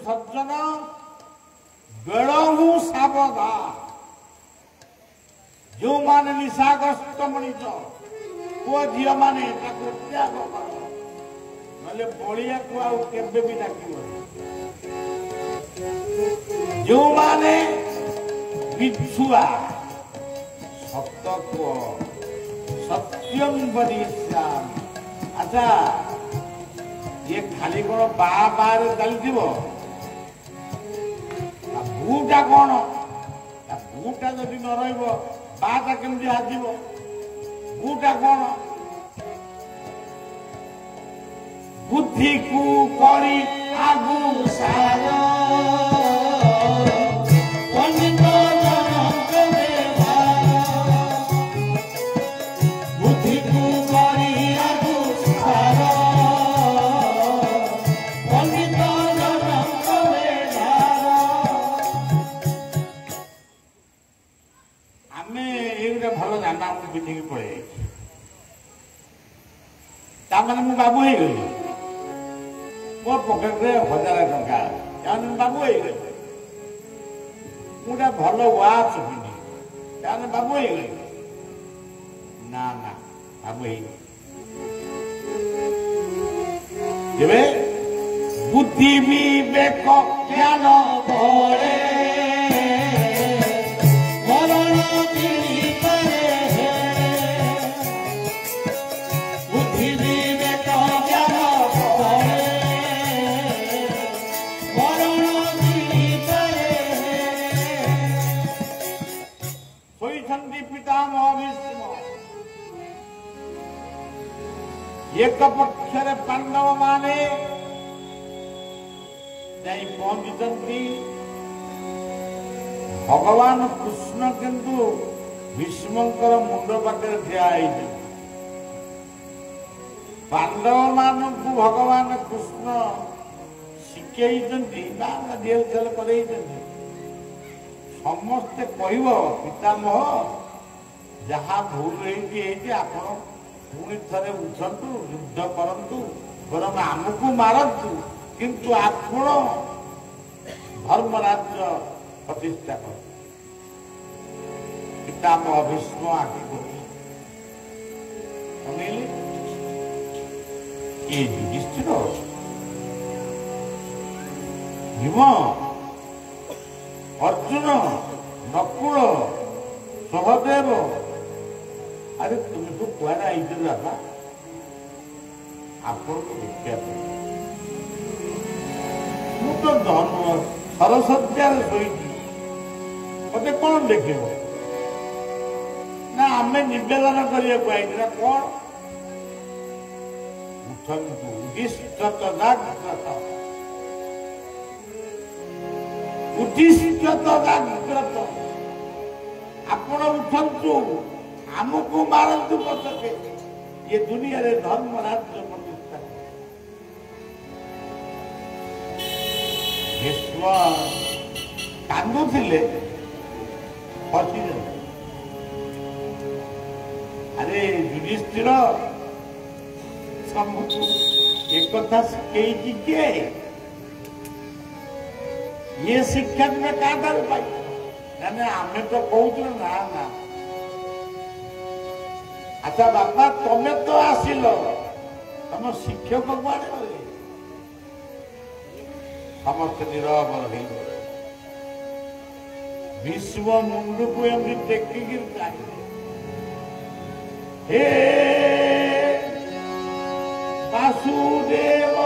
सज्जन बेलू सावधा जो माने निशाग्रस्त मनीष पुओ झील मैंने त्याग कर ना बलिया को आगे भी डाक जो माने बिछुआ सत को सत्यम बदीश्याम अच्छा ये खाली कौन बाहर चलती भूटा कौन भूटा जदि न रहा केमती हाजिब भूटा कौन बुद्धि को करी आगु सार बुद्धि को करी आगु सार भल जाना पिंधिकी पड़े मु बाबू हो गली मो पकेट 1000 टंका बाबू हो गली मुझे भल वाच पिंधि बाबू हो गली ना ना बाबू हो बुद्धि विवेक ज्ञान भरे एक पक्षरे पांडव माने पहुंची भगवान कृष्ण किंतु भीष्मंकर मुंड पाखे ठिया पांडव मान को भगवान कृष्ण शिखई जेल जेल कर समस्ते कह पितामह जहाँ भूल होती आपण पुणी थे उठतु युद्ध करतु बरम आमको मारतु किंतु आपण धर्म राज्य प्रतिष्ठा कर पितामह भीष्म आगे ये युधिष्ठिर भीम अर्जुन नकुल सहदेव अरे तुम्हें तो कुआरा आई बाबा आपको देखा तो धन सरसज्जार शोची मत कौन देख ना आम नवेदन करने कौन उठंतु उदिष्ट जाग्रत उदिष्ट जाग्रत आपण उठंतु आमको मारतु पचके ये दुनिया रे धर्म राज्य प्रतिष्ठा भीष्म कांदुले फसी अरे युधिष्ठिर एक कथा शिखई किए ये शिक्षा तुम क्या पाई आमे तो कहूँ ना ना अच्छा बापा तुम्हें तो आसिल तुम शिक्षक कुआड़े गले समस्त नीरव रही विश्व मुंड को एमती टेकिक हे वासुदेव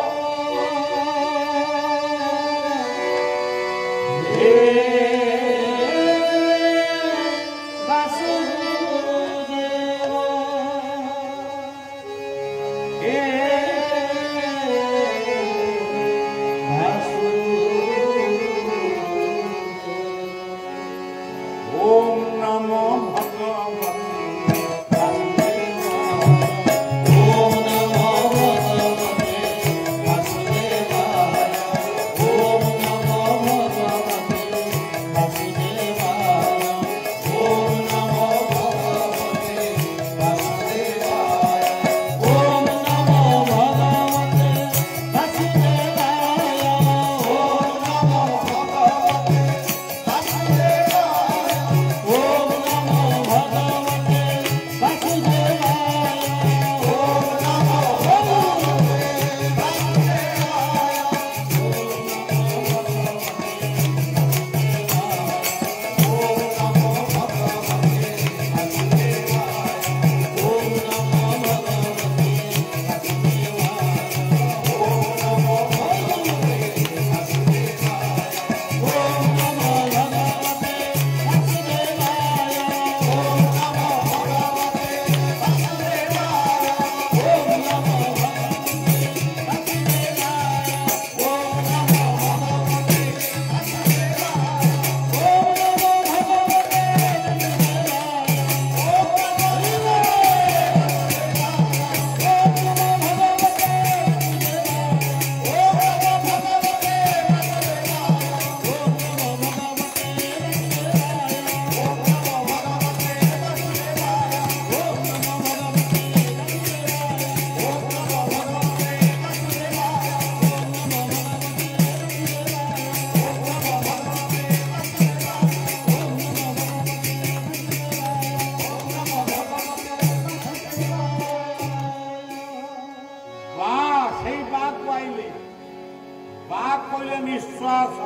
निश्वास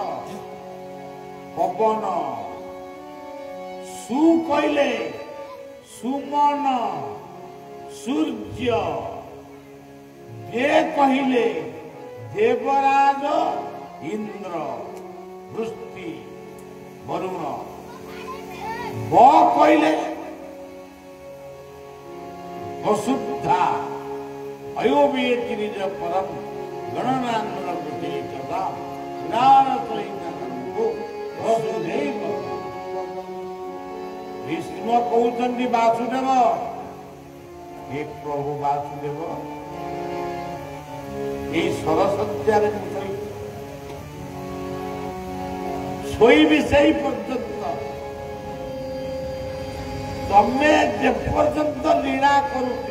पवन सु कहले सुमन सूर्य दे कहले देवराज इंद्र वृष्टि वरुण ब कहले वसुधा अयोवेति निज परम गणनांदन कदा भीष्म कहते वासुदेव हे प्रभु वासुदेव ये सरस्वती शोबी से पर्यंत तमें जेपर्यंत लीला करुच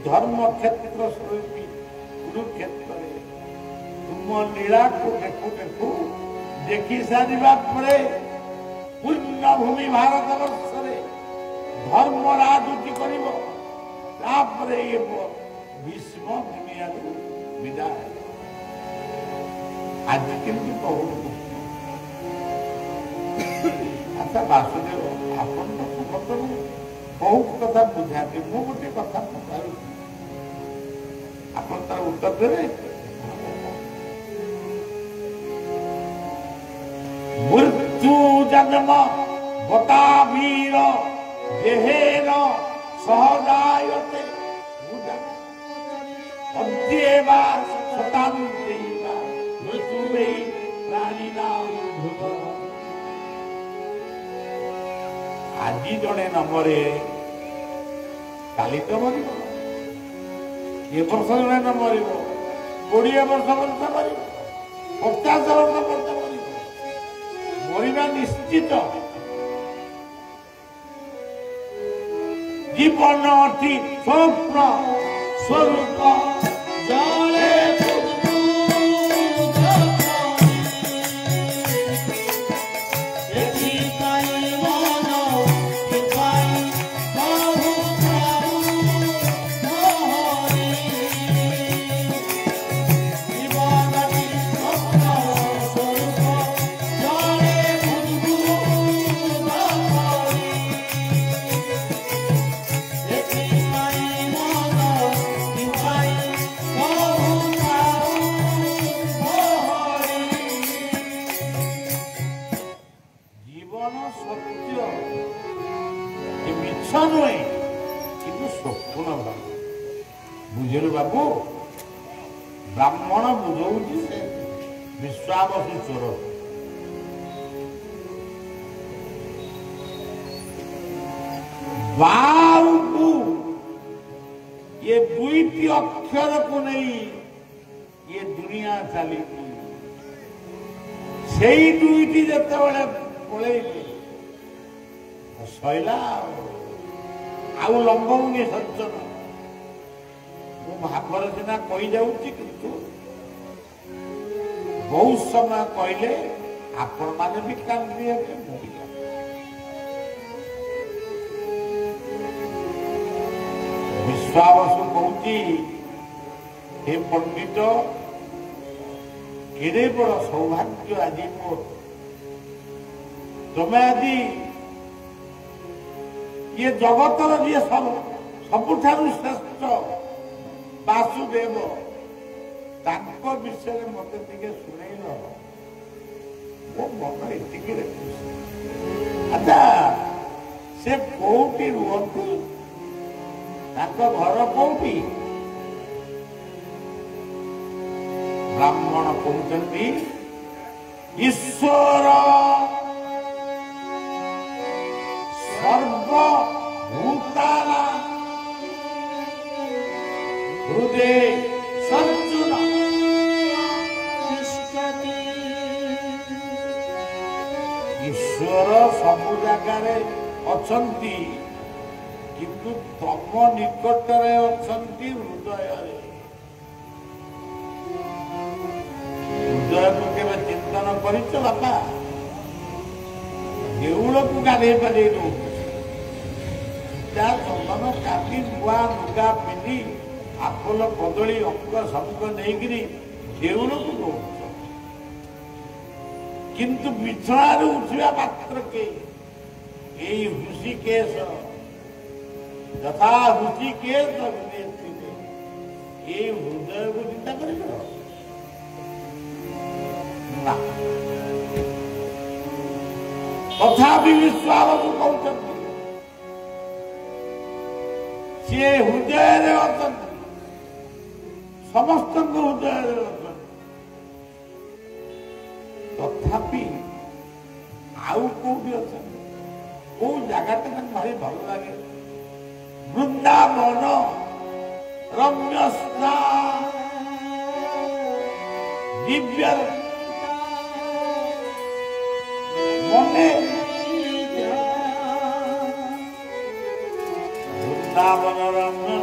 धर्म क्षेत्र स्वरूपी कुरुक्षेत्र तुम लीला को देखु देखु देखी सारा पुण्य भूमि भारत वर्ष धर्म राजनीति कर भीष्म दुनिया विदाय आज केमती कहूँ अच्छा वासुदेव आपण तो बहुत कथा बुझाते मु गोटे कथा पचार आप तार उत्तर देवे मृत्यु जन्म बता वीर देहेन सहजायते अद्येवा शतान्तेवा मृत्युवे प्राणिनां ध्रुव आज जड़े नमरे काली तो मर ये वर्ष जड़े न मर 20 वर्ष मर 50 वर्ष मरवा निश्चित जीवन अति स्वप्न स्वरूप जले ସତ୍ୟ ଏ ମିଛ ନୁହେଁ କିନ୍ତୁ ସ୍ୱପ୍ନ ଭାବ ବୁଝିଲୁ ବାବୁ ବ୍ରାହ୍ମଣ ବୁଝଉଛି ସେ ବିଶ୍ୱାବସୁ ଚୋର ବାଉକୁ ये दुईटी अक्षर को नहीं ये दुनिया चली से दुईटी जिते पलैले सैला आउ लंबुनी सज्जन भावर सीना कही जाऊँगी किंतु बहुत समय कहले आपण मैंने भी कांदी विश्वावसु कहती हे पंडित केड़े बड़ सौभाग्य आज मोर तुम्हें आदि ये जगतर जी सबुठार श्रेष्ठ वासुदेव तांको विषय मत शुणेल मो मन एतिक अच्छा से कोटी रुहतु घर कौटी ब्राह्मण कहते ईश्वर सर्वभूताना हृदय संचुन ईश्वर सबु जगार अछंती किंतु तम निकटरे अछंती हृदय हृदय को केवे चिंतन करिଛ बापा देउल को गाधे पारे चंदन काटी नुआ लुगा पिंधि आफल कदली अंक शंक नहीं देउल को दौड़ किंतु बिछणार उठा मात्र के ऋषिकेश यथा ऋषिकेश ये हृदय को चिंता कर तथापि विश्वावसु कहते सी हृदय समस्त हृदय तथापि आउ कौटी अच्छा कौ जगह भारी भल लगे वृंदावन रम्य दिव्य मने वृंदावन रम्य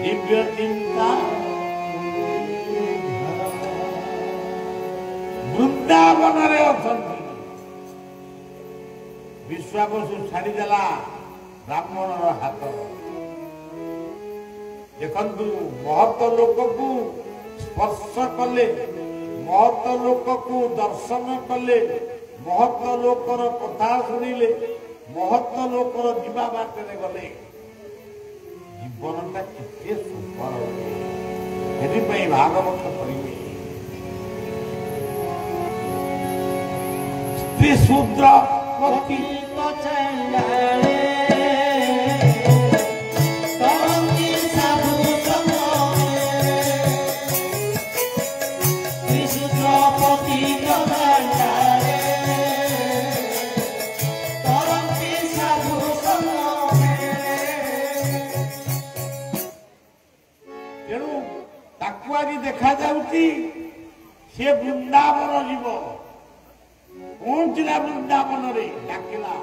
दिव्य चिंता वृंदावन विश्वावसु छाड़देला ब्राह्मण हाथ देखु महत लोक को स्पर्श कले महत लोक को दर्शन कले महत लोकर कथा शुणिले महत लोकर जीवा बाटे गले जीवनटा केते सुंदर से भागवत करेंगे स्त्री शूद्र पति देखा जाउची से वृंदावन जीव पहुंचला वृंदावन रे डाकिला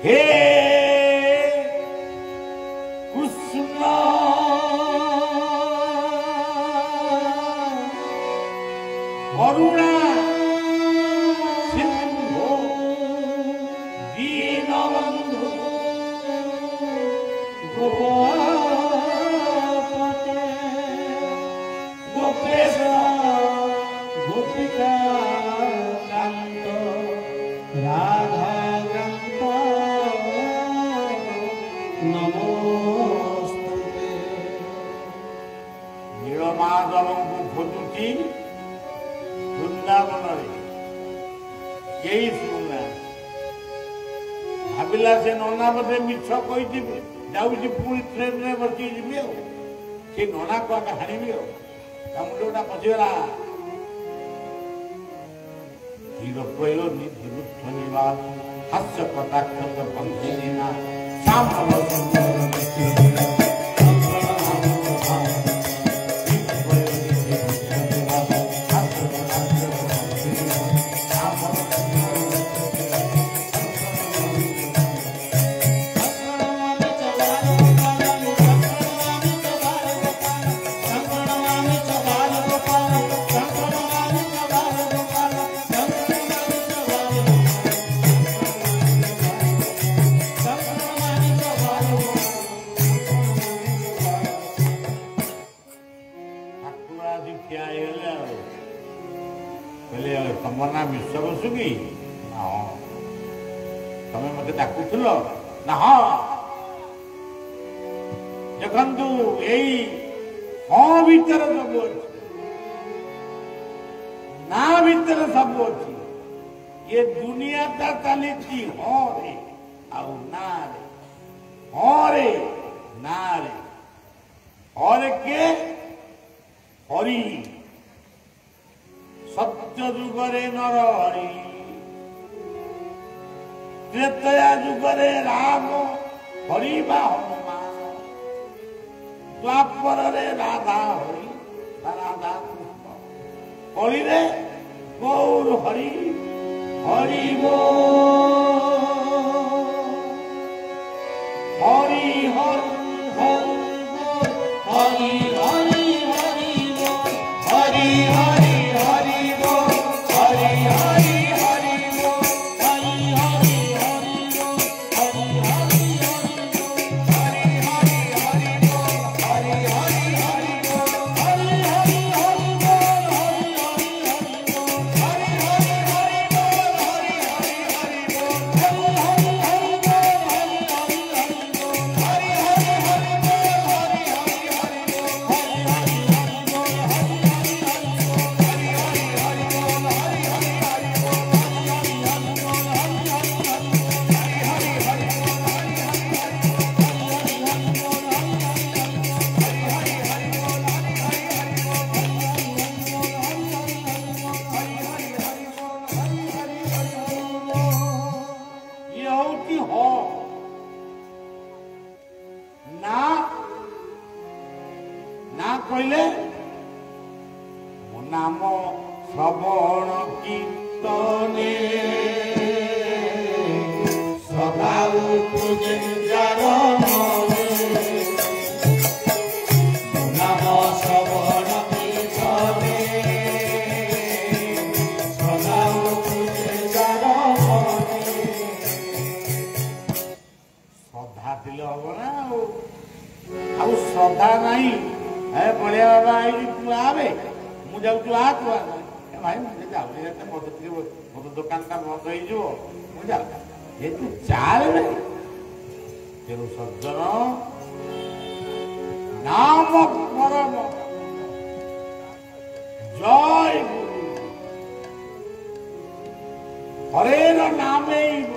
हे कृष्ण करुणा सिंधु दीनबंधु गोपाल गोपिका कांत राधा ग्रंथ नमोस्तुते नीलमाधव को खोजुची वृंदावन କେହି ଶୁଣୁନା ଭାବିଲା ସେ ନନା ବୋଧେ ମିଛ କହିଯିବି ଯାଉଛି ପୁଣି ଟ୍ରେନରେ ବସିକି ଯିବି ଆଉ ସେ ନନାକୁ ଆଗେ ହାଣିବି ଆଉ ତା ମୁଣ୍ଡଟା ପଶିଗଲା ଧୀର କହିଲନି ଧୀର ଶୁଣିବା ହାସ୍ୟ କଟାକ୍ଷ ପନ୍ଥିନା ସାମ୍ଭବ ତମ ନା ବିଶ୍ୱ ବସୁ କି ତମେ ମତେ ଡାକୁଥିଲ ନା ହଁ ଦେଖନ୍ତୁ ଏଇ ହଁ ଭିତରେ ସବୁ ଅଛି ନା ଭିତରେ ସବୁ ଅଛି ଏ ଦୁନିଆଟା ଚାଲିଛି ହଁରେ ଆଉ ନାରେ ହଁରେ ନାରେ ହରେ କିଏ ହରି ସତ୍ୟ ଯୁଗରେ ନର ହରି ତ୍ରେତୟା ଯୁଗରେ ରାମ ହରି ବା ହନୁମାନ ଦ୍ୱାପରରେ ରାଧା ହରି ରାଧା କୃଷ୍ଣ କଳିରେ ଗୌର ହରି ହରି ହରି ହରି ହରି ହରି ହରି ହରି କହିଲେ ମୋ ନାମ ଶ୍ରବଣ କୀର୍ତ୍ତନେ ସଦା ପୂଜେ ଯାର ମନେ ମୋ ନାମ ଶ୍ରବଣ କୀର୍ତ୍ତନେ ସଦା ପୂଜେ ଯାର ମନେ ଶ୍ରଦ୍ଧା ଥିଲେ ହବ ନା ଆଉ ଶ୍ରଦ୍ଧା ନାହିଁ ବଢିଆ ବାବା ଆଇଲି ତୁ ଆବେ ମୁଁ ଯାଉଛି ଆ ତୁ ଭାଇ ମୁଁ ଯାଉଛି ମଦ ଟିକେ ମଦ ଦୋକାନଟା ବନ୍ଦ ହେଇଯିବ ମୁଁ ଯାଉଛି ଏ ତୁ ଚାଲେ ତେଣୁ ସଜ୍ଜନ ନାମ ପରମ ଜୟ ଗୁରୁ ହରେର ନାମୈବ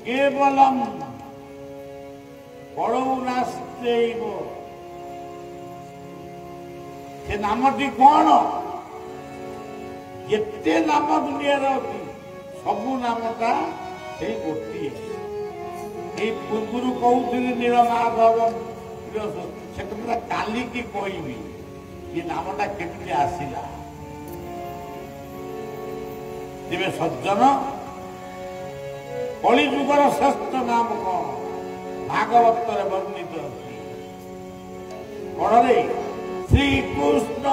କେବଲମ୍ ପରଉ ନାସ୍ତୈବ ସେ ନାମଟି କଣ ଯେତେ ନାମ ଦୁନିଆରେ ଅଛି ସବୁ ନାମଟା ସେଇ ଗୋଟିଏ ଏଇ ପୂର୍ବରୁ କହୁଥିଲି ନୀଳମାଧବ ସେ କଥା କାଲିକି କହିବି ଏ ନାମଟା କେମିତି ଆସିଲା ତେବେ ସଜ୍ଜନ କଳିଯୁଗର ଶ୍ରେଷ୍ଠ ନାମ କଣ ଭାଗବତରେ ବର୍ଣ୍ଣିତ ଅଛି କଣରେ ଶ୍ରୀକୃଷ୍ଣ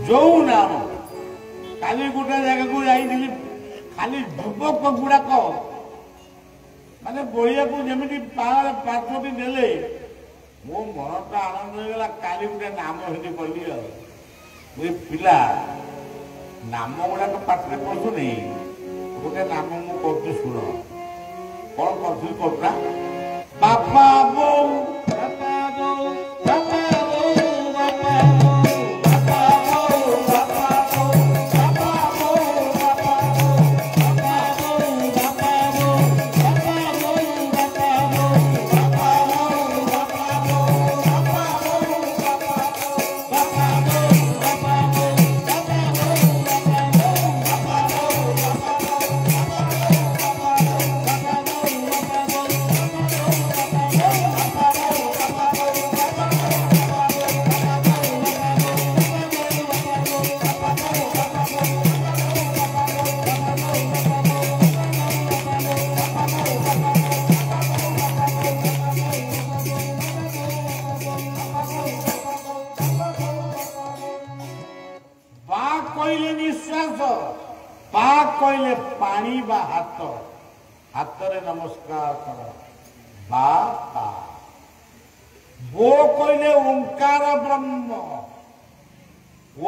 ଯୋଉ ନାମ କାଲି ଗୋଟେ ଜାଗାକୁ ଯାଇଥିଲି ଖାଲି ଯୁବକ ଗୁଡାକ ମାନେ ବଳିଆକୁ ଯେମିତି ପାର୍ଶ୍ୱଟି ନେଲେ ମୋ ମନଟା ଆନନ୍ଦ ହେଇଗଲା। କାଲି ଗୋଟେ ନାମ ସେଠି କହିଲି ଆଉ ପିଲା ନାମ ଗୁଡାକ ପାଠରେ ପଢୁନି ଗୋଟେ ନାମ ମୁଁ କରୁଛି ଶୁଣ କଣ କରୁଥିଲି କହୁଥିଲା ବାପା ବୋଉ ବାପା ବୋଉ ବାପା ବୋଉ ବାପା ବୋଉ ବାପା ବୋଉ ବାପା ବୋଉ ବାପା ବୋଉ ବାପା ବୋଉ ବାପା ବୋଉ ବାପା ବୋଉ ବାପା ବୋଉ ବାପା ବୋଉ ବାପା ବୋଉ ବାପା ବୋଉ ବାପା କହିଲେ ନିଶ୍ୱାସ ପା କହିଲେ ପାଣି ବା ହାତ ହାତରେ ନମସ୍କାର କର ବାପା ବୋ କହିଲେ ଓଙ୍କାର ବ୍ରହ୍ମ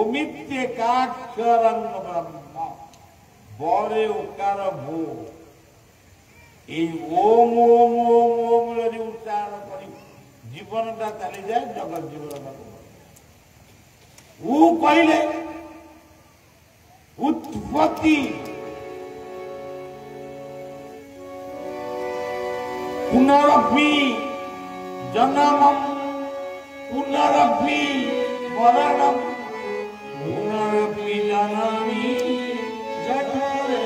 ଓମିତ୍ୟେକାକ୍ଷରଂ ବ୍ରହ୍ମ ବରେ ଓକାର ଭୋ এই ওম ওম ওম ওম যদি উচ্চারণ করি জীবনটা চালি যায় জগৎ জীবন উ কইলে उत्पत्ति पुनरपि जन्मम पुनरपि मरणम पुनरपि जननी जठरे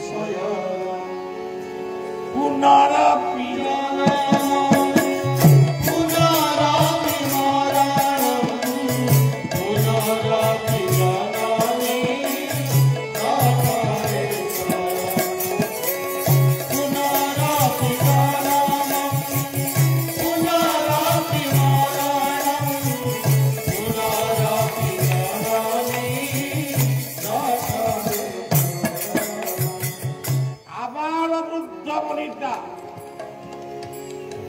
शयनम पुनरपि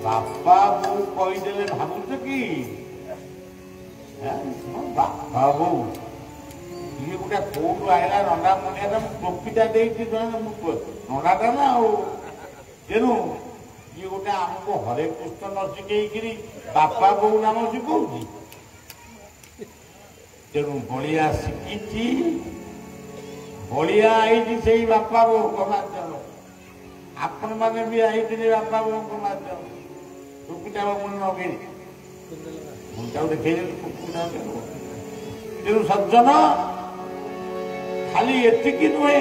बापा बो कहीदेले भावुच कि बापा बो ये गोटे कौटू आईला नंदा मुनिया टोपीटा नंदाटा ना तेणु ये गोटे आमको हरे कृष्ण न शिखेकरी बापा बो नाम शिखौ तेणु बलिया शिखी बलिया आई से बापा बो माध्यम आपण मैंने भी आई बापा बो माध्यम टोपीटा मुझे नगे मुझे देखे तेणु सज्जन खाली एतिकी नुहे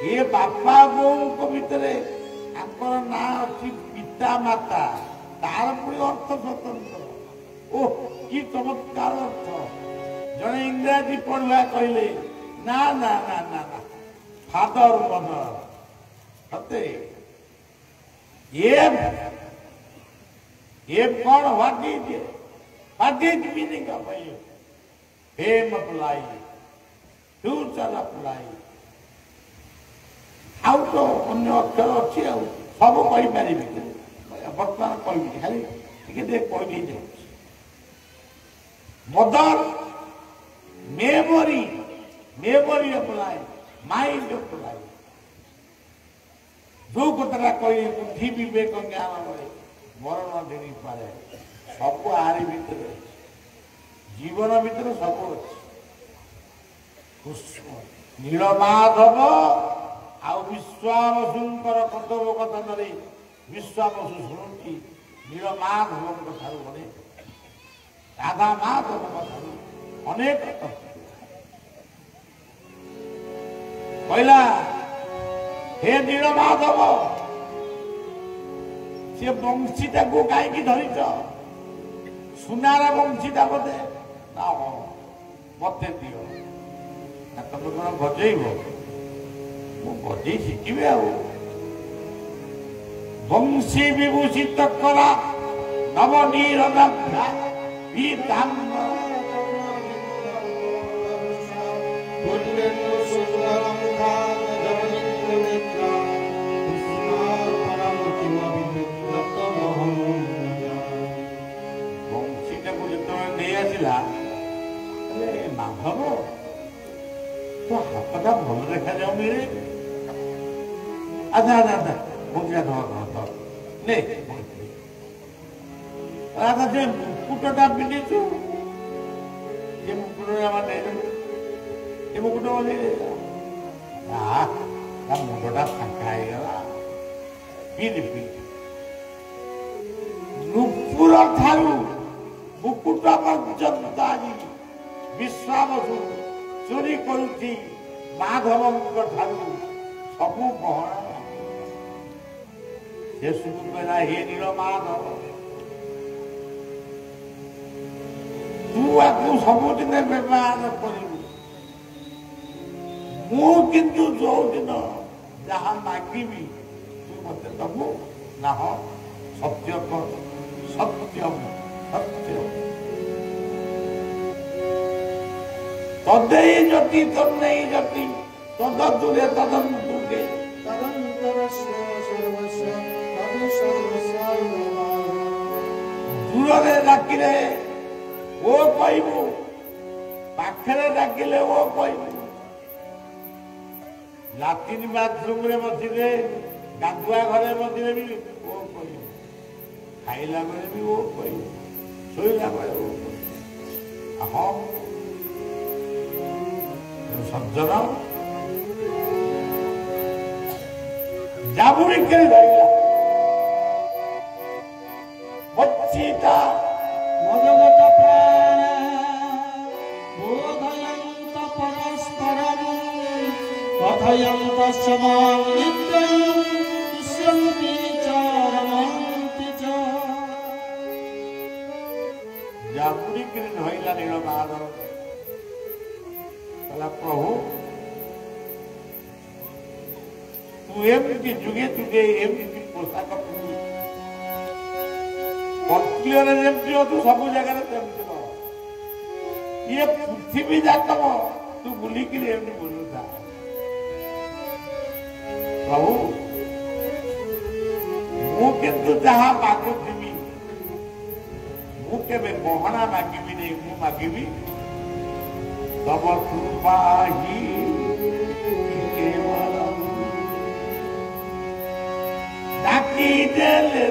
ये बापा बों भितर ना अच्छी पिता माता तार पुणी अर्थ स्वतंत्र ओह कि चमत्कार अर्थ जड़े इंग्राजी पढ़ुआ कहले ना ना ना ना ना फादर मदर सते ये कौन what is meaning of fame apply future apply आउ तो अन्य अक्षर अच्छी सब कहीपर बर्तमान कह खाली कही mother memory memory apply mind apply जो कथा कही बुद्धि विवेक ज्ञान मिले मरण देनी पारे सब आरी भितर जीवन भितर सब अच्छी नीलमाधव आउ विश्वावसुंकर कथोपकथन विश्वावसु शुणुची नीलमाधव कथा बने राधा माधव कथा अनेक कहला हे नीलमाधव से बंशीटा को कहीं धरीच सुनार बंशीटा बोधे ना मत दियो तुम कौन बजेब बजे शिखी बंशी विभूषित करा नवनीर ଦେଖାଯାଉ ମିଳେ। ଆଚ୍ଛା ଆଚ୍ଛା ଆଚ୍ଛା ବୁଝିବା ଧର ନେ ଆଚ୍ଛା ସେ ମୁକୁଟଟା ପିନ୍ଧିଛୁ ସେ ମୁକୁଟଟା ମାନେ ଏ ମୁକୁଟ ତା ମୁଣ୍ଡଟା ଫାଙ୍କା ହେଇଗଲା। ପିନ୍ଧି ପିନ୍ଧି ନୂପୁର ଠାରୁ ମୁକୁଟ ପର୍ଯ୍ୟନ୍ତ ଆଜି ବିଶ୍ୱାବସୁ ଚୋରି କରୁଛି ମାଧବଙ୍କ ଠାରୁ ସବୁ ଗହଣା। ଶେଷକୁ କହିଲା ହେ ନୀଳ ମାଧବ ତୁ ଆକୁ ସବୁଦିନେ ବ୍ୟବହାର କରିବୁ, ମୁଁ କିନ୍ତୁ ଯୋଉଦିନ ଯାହା ମାଗିବି ତୁ ମତେ ଦବୁ ନା? ହଁ ସତ୍ୟ କର, ସତ୍ୟମ ସତ୍ୟ ତଦେଇ ଜ୍ୟୋତି ତନ୍ନେଇ ଜ୍ୟୋତି ତଦୂରେ ତଦନ୍ତୁକେ ଦୂରରେ ଡାକିଲେ ଓ କହିବୁ, ପାଖରେ ଡାକିଲେ ଓ କହିବୁ। ଲାଟ୍ରିନ୍ ବାଥରୁମରେ ବସିଲେ, ଗାଧୁଆ ଘରେ ବସିଲେ ବି ଓ କହିବୁ, ଖାଇଲା ବେଳେ ବି ଓ କହିବୁ, ଶୋଇଲା ବେଳେ ଓ କହିବୁ। ହଁ ସଜ୍ଜନ ଜାବୁଡ଼ି କରି ଧରିଲା ମଚ୍ଛିଟା ମଦଗତ ପ୍ରାଣ ବୋଧୟନ୍ତ ପରସ୍ପରଂ କଥୟନ୍ତ ସମାଂ ନିତ୍ୟଂ ତୁଷ୍ୟନ୍ତି ଚ ରମନ୍ତି ଚ। ଜାବୁଡ଼ି କରି ଧରିଲା ନୀଳମାଧବ କହିଲା ପ୍ରଭୁ ତୁ ଏମିତି ଯୁଗେ ଯୁଗେ ଏମିତି ପୋଷାକ ପିନ୍ଧୁ ପତ୍ରିୟରେ ଯେମିତି ଅଛୁ ସବୁ ଜାଗାରେ ସେମିତି ନ ଇଏ ପୃଥିବୀ ଯାକ ତୁ ବୁଲିକିରି ଏମିତି ବୁଲୁଥା। ପ୍ରଭୁ ମୁଁ କିନ୍ତୁ ଯାହା ମାଗୁଥିବି ମୁଁ କେବେ ଗହଣା ମାଗିବିନି, ମୁଁ ମାଗିବି ତବ କୃପା ହି କେବଳମ୍। ଡାକି ଦେଲେ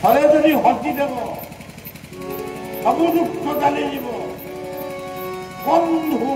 ଥରେ ଯଦି ହଜିଦେବ ସବୁ ଦୁଃଖ ଚାଲିଯିବ। ବନ୍ଧୁ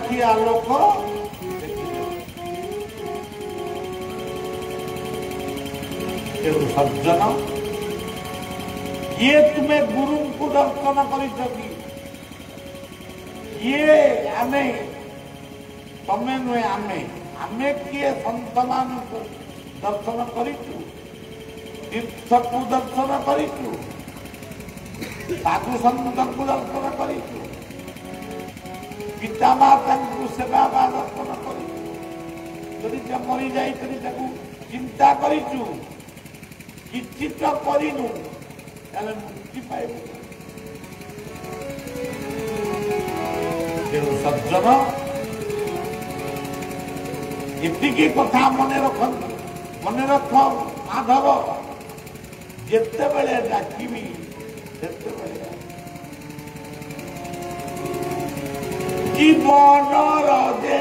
ଆଖି ଆଲୋକ ସଜ୍ଜନ ଇଏ ତୁମେ ଗୁରୁଙ୍କୁ ଦର୍ଶନ କରିଛ କି? ଇଏ ଆମେ ତମେ ନୁହେଁ ଆମେ କିଏ ସନ୍ତମାନଙ୍କୁ ଦର୍ଶନ କରିଛୁ, ତୀର୍ଥକୁ ଦର୍ଶନ କରିଛୁ, ସାଧୁ ସନ୍ତଙ୍କୁ ଦର୍ଶନ କରିଛୁ, ପିତାମାତାଙ୍କୁ ସେବା ବା ଦର୍ଶନ କରିଛୁ। ଯଦି ସେ ମରିଯାଇଛନ୍ତି ତାକୁ ଚିନ୍ତା କରିଛୁ, କିଛି ତ କରିନୁ, ତାହେଲେ ମୁକ୍ତି ପାଇବୁ। ତେଣୁ ସଜ୍ଜନ ଏତିକି କଥା ମନେ ରଖନ୍ତୁ, ମନେ ରଖ ମାଧବ, ଯେତେବେଳେ ଡାକିବି ସେତେବେଳେ ଜୀବନର ଯେ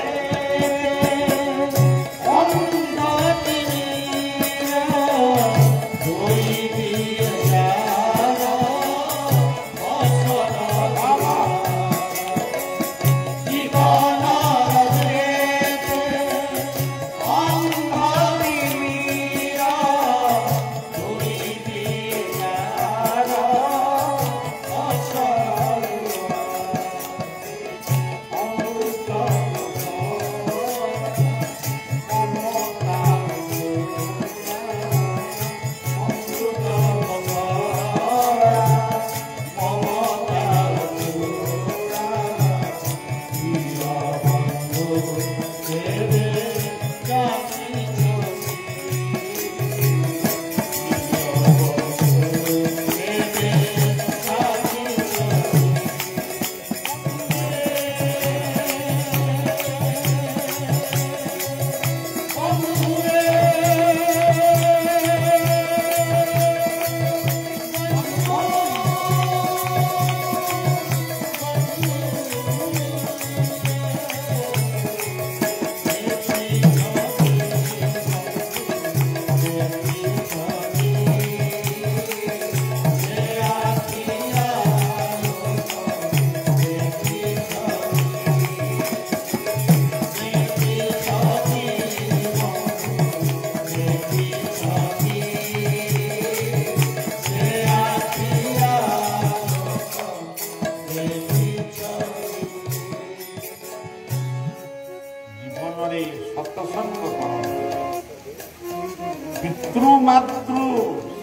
ପିତୃମାତୃ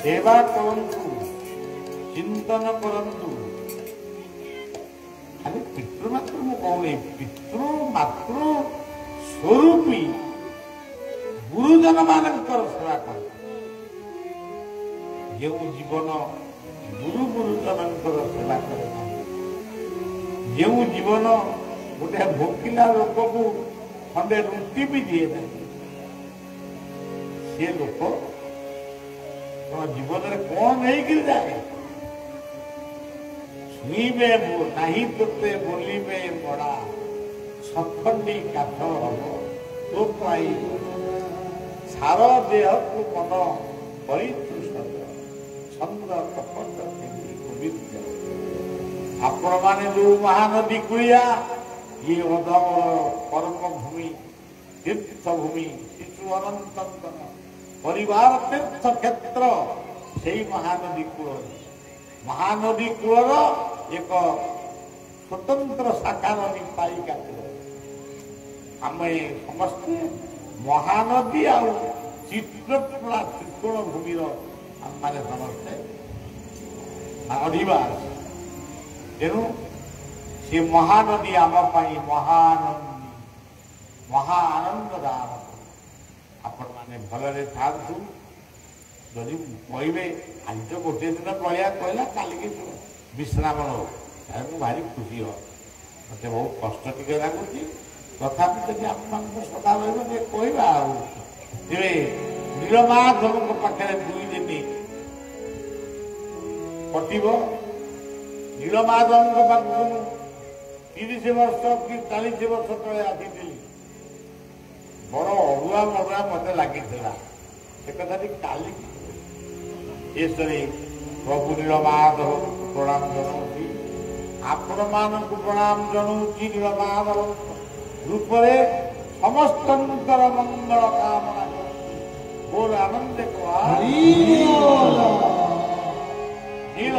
ସେବା କରନ୍ତୁ, ଚିନ୍ତନ କରନ୍ତୁ। ଖାଲି ପିତୃମାତୃ ମୁଁ କହୁନି, ପିତୃମାତୃ ସ୍ୱରୂପୀ ଗୁରୁଜନ ମାନଙ୍କର ସେବା କରନ୍ତୁ। ଯେଉଁ ଜୀବନ ଗୁରୁଜନଙ୍କର ସେବା କରେ, ଯେଉଁ ଜୀବନ ଗୋଟେ ଭୋକିଲା ଲୋକକୁ ଖଣ୍ଡେ ରୁଟି ବି ଦିଏ ନାହିଁ, ସେ ଲୋକ ଜୀବନରେ କଣ ନେଇକିରି ଯାଏ? ଛୁଇଁବେ ନାହିଁ ତୋତେ ବୋଲିବେ ମଡ଼ା, ସଖଣ୍ଡି କାଠ ହବ ତୋ ପାଇଁ ସାର ଦେହକୁ ମନ କରିଛୁ ଛନ୍ଦ କପଟ ଗୋବିନ୍ଦ। ଆପଣମାନେ ଯୋଉ ମହାନଦୀ କୁଳିଆ, ଇଏ ଅଧମର କର୍ମଭୂମି, ତୀର୍ଥଭୂମି, ଶିଶୁ ଅନନ୍ତଙ୍କର ପରିବାର ତୀର୍ଥ କ୍ଷେତ୍ର ସେଇ ମହାନଦୀ କୂଳରେ। ମହାନଦୀ କୂଳର ଏକ ସ୍ୱତନ୍ତ୍ର ଶାଖା ନଦୀ ପାଇକା ଆମେ ସମସ୍ତେ ମହାନଦୀ ଆଉ ଚିତ୍ରକଳା ତ୍ରିକୋଣ ଭୂମିର ଆମମାନେ ସମସ୍ତେ ଅଧିବାସୀ। ତେଣୁ ସେ ମହାନଦୀ ଆମ ପାଇଁ ମହା ଆନନ୍ଦ ଦାନ। ଆପଣମାନେ ଭଲରେ ଥାଆନ୍ତୁ। ଯଦି କହିବେ ଆଜି ତ ଗୋଟିଏ ଦିନ ପଳେଇବା କହିଲା, କାଲିକି ବିଶ୍ରାମ ନେଉ, ତାହେଲେ ମୁଁ ଭାରି ଖୁସି ହବ। ମୋତେ ବହୁତ କଷ୍ଟ ଟିକେ ଲାଗୁଛି, ତଥାପି ଯଦି ଆପଣମାନଙ୍କ ସଦା ରହିବ ଟିକେ କହିବା। ଆଉ ତେବେ ନୀଳମାଧବଙ୍କ ପାଖରେ 2 ଦିନ କଟିବ। ନୀଳମାଧବଙ୍କ ପାଖକୁ 30 ବର୍ଷ କି 40 ବର୍ଷ ତଳେ ଆସିଥିଲି। ବଡ଼ ଅଡୁଆ ମଡୁଆ ମତେ ଲାଗିଥିଲା। ସେ କଥାଟି କାଲି ଶେଷରେ ପ୍ରଭୁ ନୀଳମାଧବଙ୍କୁ ପ୍ରଣାମ ଜଣାଉଛି, ଆପଣମାନଙ୍କୁ ପ୍ରଣାମ ଜଣାଉଛି। ନୀଳମାଧବ ରୂପରେ ସମସ୍ତଙ୍କର ମଙ୍ଗଳ କାମନା କରନ୍ତି। ବୋଲ ଆନନ୍ଦ କୁହ ହରି ବୋଲ। ନୀଳ